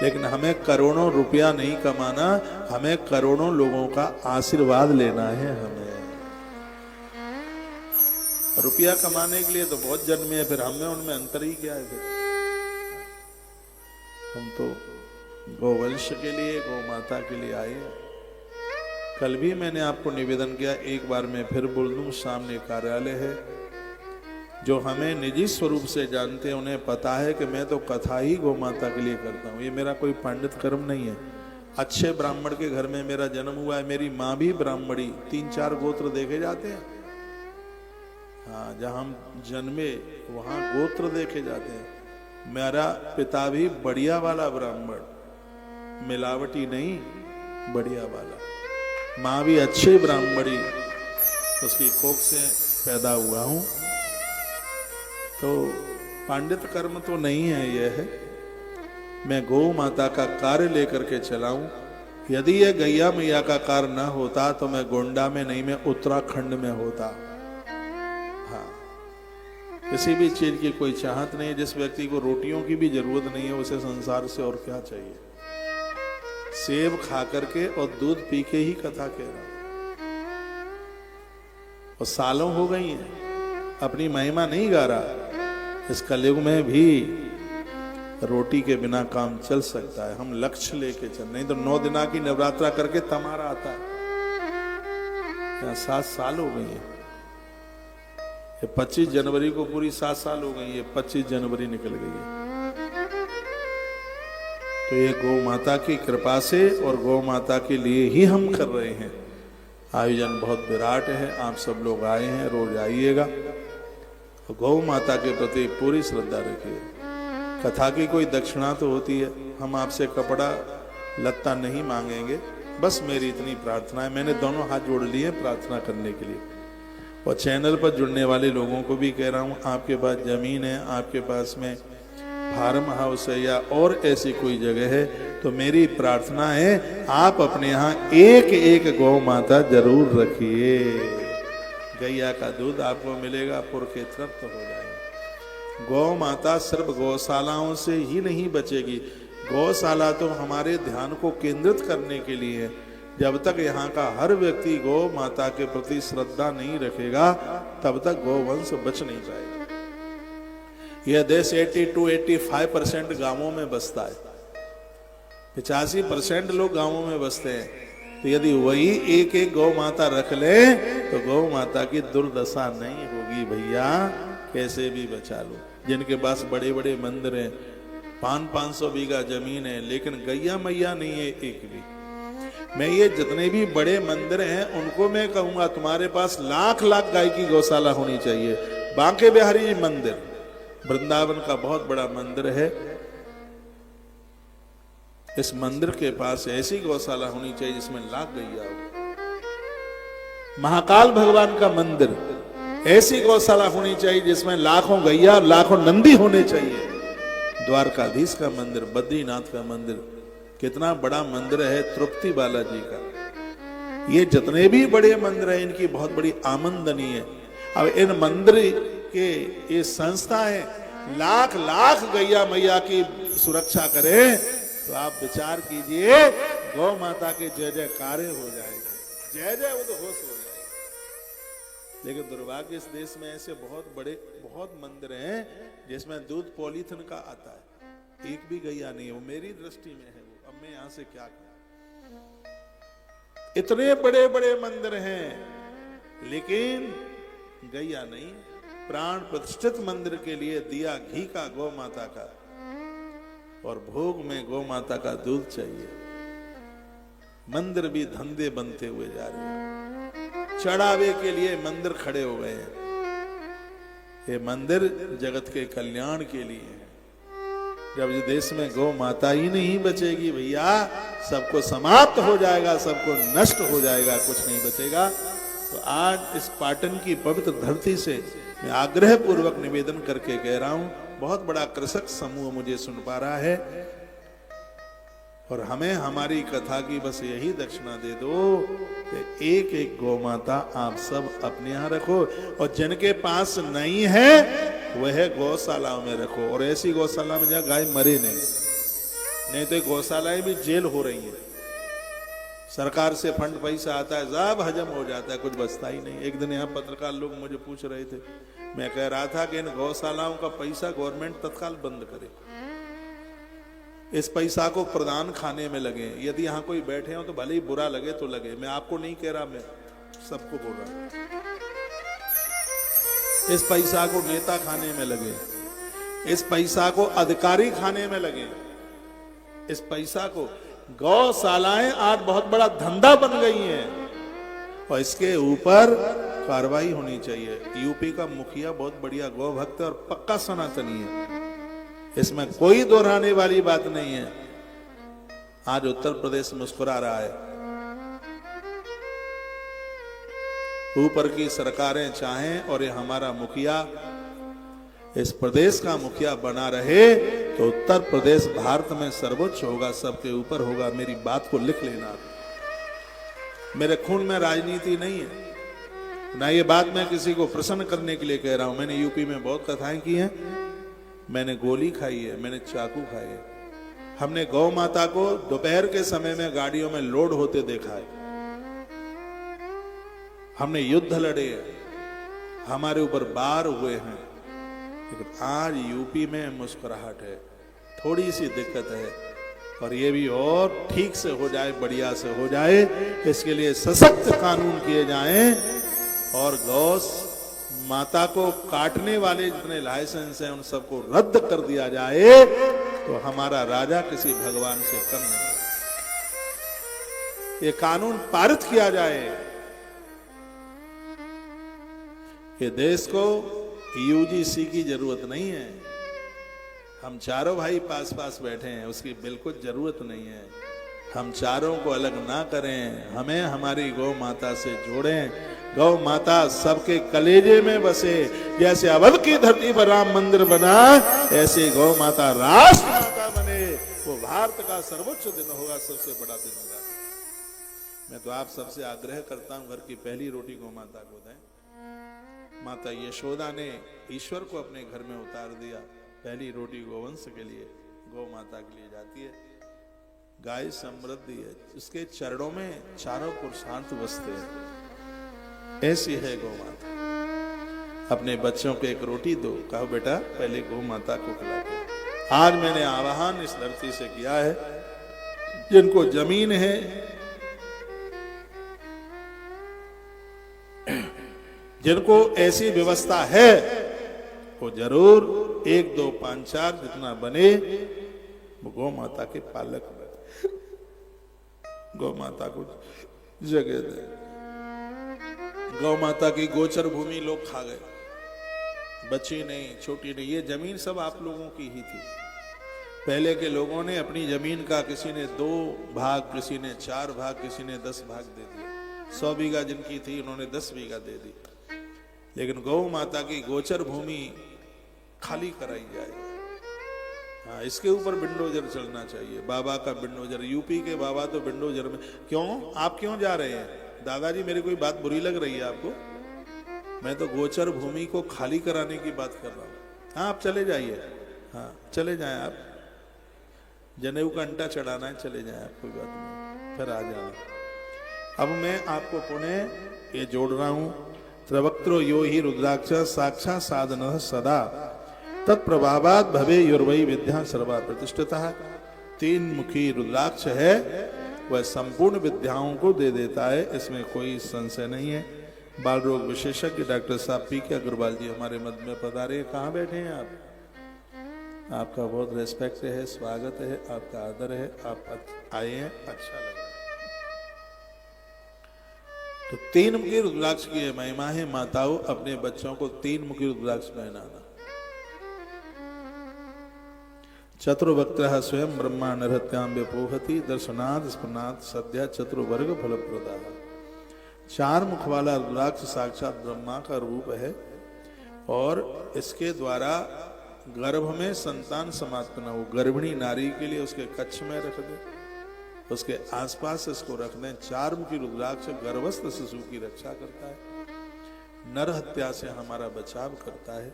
लेकिन हमें करोड़ों रुपया नहीं कमाना, हमें करोड़ों लोगों का आशीर्वाद लेना है। हमें रुपया कमाने के लिए तो बहुत जन्मे हैं, फिर हमें उनमें अंतर ही क्या है? फिर हम तो गोवंश के लिए, गौ माता के लिए आए हैं। कल भी मैंने आपको निवेदन किया, एक बार मैं फिर बोल दूं, सामने कार्यालय है। जो हमें निजी स्वरूप से जानते हैं उन्हें पता है कि मैं तो कथा ही गौ माता के लिए करता हूँ। ये मेरा कोई पंडित कर्म नहीं है। अच्छे ब्राह्मण के घर में मेरा जन्म हुआ है, मेरी माँ भी ब्राह्मणी। 3-4 गोत्र देखे जाते हैं। हाँ, जहाँ हम जन्मे वहाँ गोत्र देखे जाते हैं। मेरा पिता भी बढ़िया वाला ब्राह्मण, मिलावटी नहीं, बढ़िया वाला। माँ भी अच्छी ब्राह्मणी, उसकी कोख से पैदा हुआ हूँ। तो पांडित कर्म तो नहीं है। यह है मैं गौ माता का कार्य लेकर के चलाऊं। यदि यह गैया मैया का कार्य न होता तो मैं गोंडा में नहीं, मैं उत्तराखंड में होता। हाँ, किसी भी चीज की कोई चाहत नहीं। जिस व्यक्ति को रोटियों की भी जरूरत नहीं है, उसे संसार से और क्या चाहिए? सेब खा करके और दूध पी के ही कथा कह रहा हूं। और सालों हो गई हैं, अपनी महिमा नहीं गा रहा। इस कलयुग में भी रोटी के बिना काम चल सकता है। हम लक्ष्य लेके चल, नहीं तो 9 दिना की नवरात्रा करके तमारा आता है। यहाँ 7 साल हो गई है। ये 25 जनवरी को पूरी 7 साल हो गई है। 25 जनवरी निकल गई है। तो ये गौ माता की कृपा से और गौ माता के लिए ही हम कर रहे हैं। आयोजन बहुत विराट है। आप सब लोग आए हैं, रोज आइएगा। गौ माता के प्रति पूरी श्रद्धा रखिए। कथा की कोई दक्षिणा तो होती है, हम आपसे कपड़ा लत्ता नहीं मांगेंगे। बस मेरी इतनी प्रार्थना है। मैंने दोनों हाथ जोड़ लिए प्रार्थना करने के लिए। और चैनल पर जुड़ने वाले लोगों को भी कह रहा हूँ, आपके पास जमीन है, आपके पास में फार्म हाउस है या और ऐसी कोई जगह है, तो मेरी प्रार्थना है आप अपने यहाँ एक गौ माता जरूर रखिए। गैया का दूध आपको मिलेगा, पुर के तृप्त हो जाएंगे। गौ माता सिर्फ गौशालाओं से ही नहीं बचेगी। गौशाला तो हमारे ध्यान को केंद्रित करने के लिए है। जब तक यहाँ का हर व्यक्ति गौ माता के प्रति श्रद्धा नहीं रखेगा, तब तक गौवंश बच नहीं पाएगा। यह देश 80-85% गांवों में बसता है। 85% लोग गांवों में बसते हैं। तो यदि वही एक गौ माता रख ले तो गौ माता की दुर्दशा नहीं होगी भैया। कैसे भी बचा लो। जिनके पास बड़े बड़े मंदिर हैं, 500 बीघा जमीन है, लेकिन गैया मैया नहीं है एक भी। मैं ये जितने भी बड़े मंदिर हैं उनको मैं कहूंगा तुम्हारे पास लाख गाय की गौशाला होनी चाहिए। बांके बिहारी जी मंदिर, वृंदावन का बहुत बड़ा मंदिर है। इस मंदिर के पास ऐसी गौशाला होनी चाहिए जिसमें लाख गैया हो। महाकाल भगवान का मंदिर, ऐसी गौशाला होनी चाहिए जिसमें लाखों गैया और लाखों नंदी होने चाहिए। द्वारकाधीश का मंदिर, बद्रीनाथ का मंदिर, कितना बड़ा मंदिर है तृप्ति बालाजी का। ये जितने भी बड़े मंदिर हैं इनकी बहुत बड़ी आमदनी है। अब इन मंदिर के ये संस्थाएं लाख लाख गैया मैया की सुरक्षा करें तो आप विचार कीजिए गौ माता के जय जयकार हो जाएगा, जय जय उद्घोष हो जाएगा। लेकिन दुर्भाग्य इस देश में ऐसे बहुत मंदिर हैं जिसमें दूध पॉलीथिन का आता है, एक भी गैया नहीं है। वो मेरी दृष्टि में है, वो अब मैं यहां से क्या करूं। इतने बड़े बड़े मंदिर हैं लेकिन गैया नहीं। प्राण प्रतिष्ठित मंदिर के लिए दिया घी का गौ माता का, और भोग में गौ माता का दूध चाहिए। मंदिर भी धंधे बनते हुए जा रहे हैं, चढ़ावे के लिए मंदिर खड़े हो गए हैं। ये मंदिर जगत के कल्याण के लिए है। जब इस देश में गौ माता ही नहीं बचेगी भैया, सबको समाप्त हो जाएगा, सबको नष्ट हो जाएगा, कुछ नहीं बचेगा। तो आज इस पाटन की पवित्र धरती से मैं आग्रह पूर्वक निवेदन करके कह रहा हूं, बहुत बड़ा कृषक समूह मुझे सुन पा रहा है, और हमें हमारी कथा की बस यही दक्षिणा दे दो कि एक एक गौ माता आप सब अपने यहां रखो, और जिनके पास नहीं है वह गौशालाओं में रखो। और ऐसी गौशाला में जहां गाय मरे नहीं तो गौशालाएं भी जेल हो रही है। सरकार से फंड पैसा आता है, सब हजम हो जाता है, कुछ बचता ही नहीं। एक दिन यहाँ पत्रकार लोग मुझे पूछ रहे थे, मैं कह रहा था कि इन गौशालाओं का पैसा गवर्नमेंट तत्काल बंद करे, इस पैसा को प्रदान खाने में लगे। यदि यहाँ कोई बैठे हो तो भले ही बुरा लगे तो लगे, मैं आपको नहीं कह रहा, मैं सबको बोल रहा हूं। इस पैसा को नेता खाने में लगे, इस पैसा को अधिकारी खाने में लगे, इस पैसा को गौशालाएं आज बहुत बड़ा धंधा बन गई हैं, और इसके ऊपर कार्रवाई होनी चाहिए। यूपी का मुखिया बहुत बढ़िया गौ भक्त है और पक्का सनातनी है, इसमें कोई दोहराने वाली बात नहीं है। आज उत्तर प्रदेश मुस्कुरा रहा है। ऊपर की सरकारें चाहें और ये हमारा मुखिया इस प्रदेश का मुखिया बना रहे तो उत्तर प्रदेश भारत में सर्वोच्च होगा, सबके ऊपर होगा। मेरी बात को लिख लेना। मेरे खून में राजनीति नहीं है, ना ये बात मैं किसी को प्रसन्न करने के लिए कह रहा हूं। मैंने यूपी में बहुत कथाएं की हैं, मैंने गोली खाई है, मैंने चाकू खाए है। हमने गौ माता को दोपहर के समय में गाड़ियों में लोड होते देखा है, हमने युद्ध लड़े, हमारे ऊपर बार हुए हैं। लेकिन आज यूपी में मुस्कुराहट है, थोड़ी सी दिक्कत है, और ये भी और ठीक से हो जाए, बढ़िया से हो जाए। इसके लिए सशक्त कानून किए जाएं, और गौ माता को काटने वाले जितने लाइसेंस हैं उन सबको रद्द कर दिया जाए, तो हमारा राजा किसी भगवान से कम नहीं। ये कानून पारित किया जाए। ये देश को यूजीसी की जरूरत नहीं है। हम चारों भाई पास पास बैठे हैं, उसकी बिल्कुल जरूरत नहीं है। हम चारों को अलग ना करें, हमें हमारी गौ माता से जोड़ें। गौ माता सबके कलेजे में बसे। जैसे अवध की धरती पर राम मंदिर बना, ऐसे गौ माता राष्ट्र माता बने। वो भारत का सर्वोच्च दिन होगा, सबसे बड़ा दिन होगा। मैं तो आप सबसे आग्रह करता हूं, घर की पहली रोटी गौ माता को दें। माता यशोदा ने ईश्वर को अपने घर में उतार दिया। पहली रोटी गोवंश के लिए, गौ माता के लिए जाती है। गाय समृद्धि है, उसके चरणों में चारों पुरुषार्थ बसते हैं। ऐसी है गौ माता। अपने बच्चों को एक रोटी दो, कहो बेटा पहले गौ माता को खिलाते। आज मैंने आह्वान इस धरती से किया है, जिनको जमीन है, जिनको ऐसी व्यवस्था है, वो जरूर 1, 2, 5, 4 जितना बने वो गौ माता के पालक बने, गौ माता को जगह दे। गौ माता की गोचर भूमि लोग खा गए, बची नहीं, छोटी नहीं। ये जमीन सब आप लोगों की ही थी। पहले के लोगों ने अपनी जमीन का, किसी ने 2 भाग, किसी ने 4 भाग, किसी ने 10 भाग दे दिए। 100 बीघा जिनकी थी उन्होंने 10 बीघा दे दी। लेकिन गौ माता की गोचर भूमि खाली कराई जाए। हाँ, इसके ऊपर बिंडोजर चलना चाहिए। बाबा का बिंडोजर, यूपी के बाबा तो बिंडोजर में। क्यों, आप क्यों जा रहे हैं दादाजी? मेरी कोई बात बुरी लग रही है आपको? मैं तो गोचर भूमि को खाली कराने की बात कर रहा हूँ। हाँ, आप चले जाइए, हाँ चले जाएं आप। जनेऊ का अंटा चढ़ाना है, चले जाएं आप, कोई बात नहीं, फिर आ जाना। अब मैं आपको पुनः ये जोड़ रहा हूं। त्रिवक्त्रो यो ही रुद्राक्ष साक्षात् साधन सदा तत्प्रभावात भवे युर्वई विद्या सर्वा प्रतिष्ठिता। तीन मुखी रुद्राक्ष है, वह संपूर्ण विद्याओं को दे देता है, इसमें कोई संशय नहीं है। बाल रोग विशेषज्ञ डॉक्टर साहब पी.के. अग्रवाल जी हमारे मध्य में पधारे। कहाँ बैठे हैं आप? आपका बहुत रेस्पेक्ट है, स्वागत है, आपका आदर है, आप आए हैं, अच्छा लगा। तो तीन मुखी रुद्राक्ष की महिमा है। माताओं, अपने बच्चों को तीन मुखी रुद्राक्ष पहनाना। चतुर्वक्त्रः स्वयं ब्रह्मा नरहत्यां व्यपोहति दर्शनात् स्मरणात् सद्या चतुर्वर्ग फलप्रदाः। चार मुख वाला रुद्राक्ष साक्षात ब्रह्मा का रूप है और इसके द्वारा गर्भ में संतान समाप्त न हो। गर्भिणी नारी के लिए उसके कक्ष में रख दे, उसके आसपास इसको रख दें। चार मुखी रुद्राक्ष गर्भस्थ शिशु की रक्षा करता है, नर हत्या से हमारा बचाव करता है।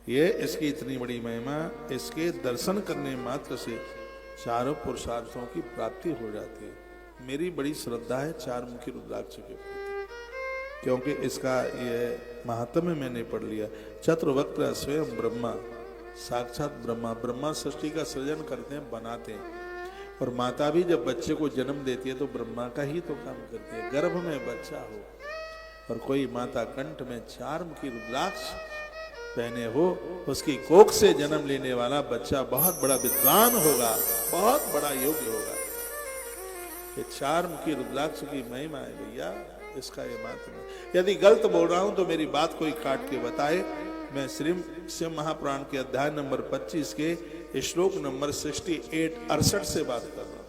ये इसकी इतनी बड़ी महिमा, इसके दर्शन करने मात्र से चारों पुरुषार्थों की प्राप्ति हो जाती है। मेरी बड़ी श्रद्धा है चार मुखी रुद्राक्ष के प्रति, क्योंकि इसका ये महात्म्य मैंने पढ़ लिया। चतुर्वक्त्र स्वयं ब्रह्मा, साक्षात ब्रह्मा। ब्रह्मा सृष्टि का सृजन करते हैं, बनाते हैं। और माता भी जब बच्चे को जन्म देती है तो ब्रह्मा का ही तो काम करती है। गर्भ में बच्चा हो और कोई माता कंठ में चार मुखी रुद्राक्ष पहने हो, उसकी कोख से जन्म लेने वाला बच्चा बहुत बड़ा विद्वान होगा, बहुत बड़ा योग्य होगा। ये चार मुखी रुद्राक्ष की महिमा है भैया, इसका ये महात्म्य। यदि गलत बोल रहा हूं तो मेरी बात कोई काट के बताए। मैं श्री शिव महापुराण के अध्याय नंबर 25 के श्लोक नंबर 68 से बात कर रहा हूं।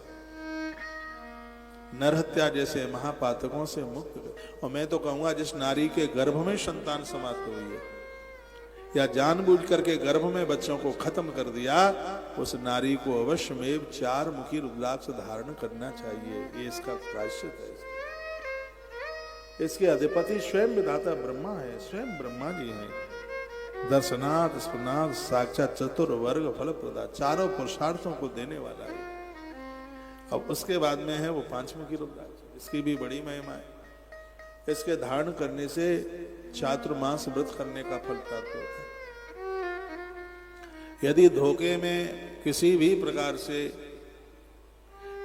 नरहत्या जैसे महापातकों से मुक्त। और मैं तो कहूंगा जिस नारी के गर्भ में संतान समाप्त हुई है या जानबूझ करके गर्भ में बच्चों को खत्म कर दिया, उस नारी को अवश्य में चार मुखी रुद्राक्ष धारण करना चाहिए। ये इसका प्रायश्चित है। इसके अधिपति स्वयं विधाता ब्रह्मा है, स्वयं ब्रह्मा जी हैं। दर्शनाथ स्मरणाथ साक्षात चतुर्वर्ग फल प्रदा, चारों पुरुषार्थों को देने वाला है। अब उसके बाद में है वो पांचमुखी रुद्राक्ष, इसकी भी बड़ी महिमा है। इसके धारण करने से चातुर्मास व्रत करने का फल प्राप्त होता है। यदि धोखे में किसी भी प्रकार से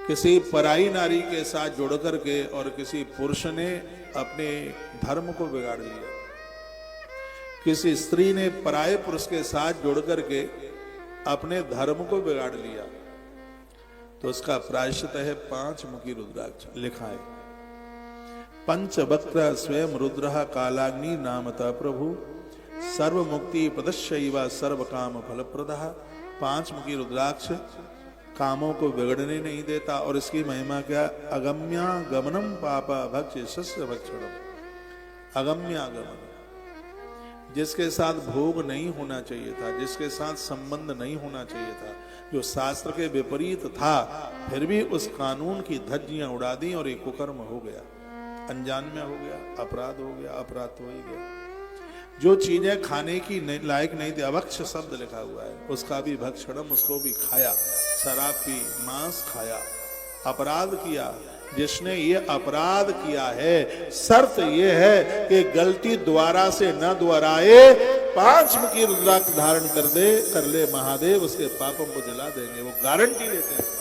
किसी पराई नारी के साथ जुड़ करके और किसी पुरुष ने अपने धर्म को बिगाड़ लिया, किसी स्त्री ने पराये पुरुष के साथ जुड़ करके अपने धर्म को बिगाड़ लिया, तो उसका प्रायश्चित है पांच मुखी रुद्राक्ष। लिखा है पंचवक्त्र स्वयं रुद्रः कालाग्नि नामतः प्रभु सर्व मुक्ति प्रदश्यैव सर्व काम फलप्रदः। पांच मुखी रुद्राक्ष कामों को बिगड़ने नहीं देता। और इसकी महिमा क्या? अगम्या गमनम पाप भक्ष्य शस्य भक्षणम। अगम्यागमन, जिसके साथ भोग नहीं होना चाहिए था, जिसके साथ संबंध नहीं होना चाहिए था, जो शास्त्र के विपरीत था, फिर भी उस कानून की धज्जियां उड़ा दी और एक कुकर्म हो गया, अनजान में हो गया, अपराध हो गया, अपराध हो ही गया। जो चीजें खाने की लायक नहीं थी, अभक्ष शब्द लिखा हुआ है, उसका भी भक्षणम, उसको भी खाया, शराब पी, मांस खाया, अपराध किया। जिसने ये अपराध किया है, शर्त ये है कि गलती दोबारा से न दोहराए, पांच मुखी रुद्राक्ष धारण कर ले महादेव, उसके पापों को जला देंगे, वो गारंटी देते हैं।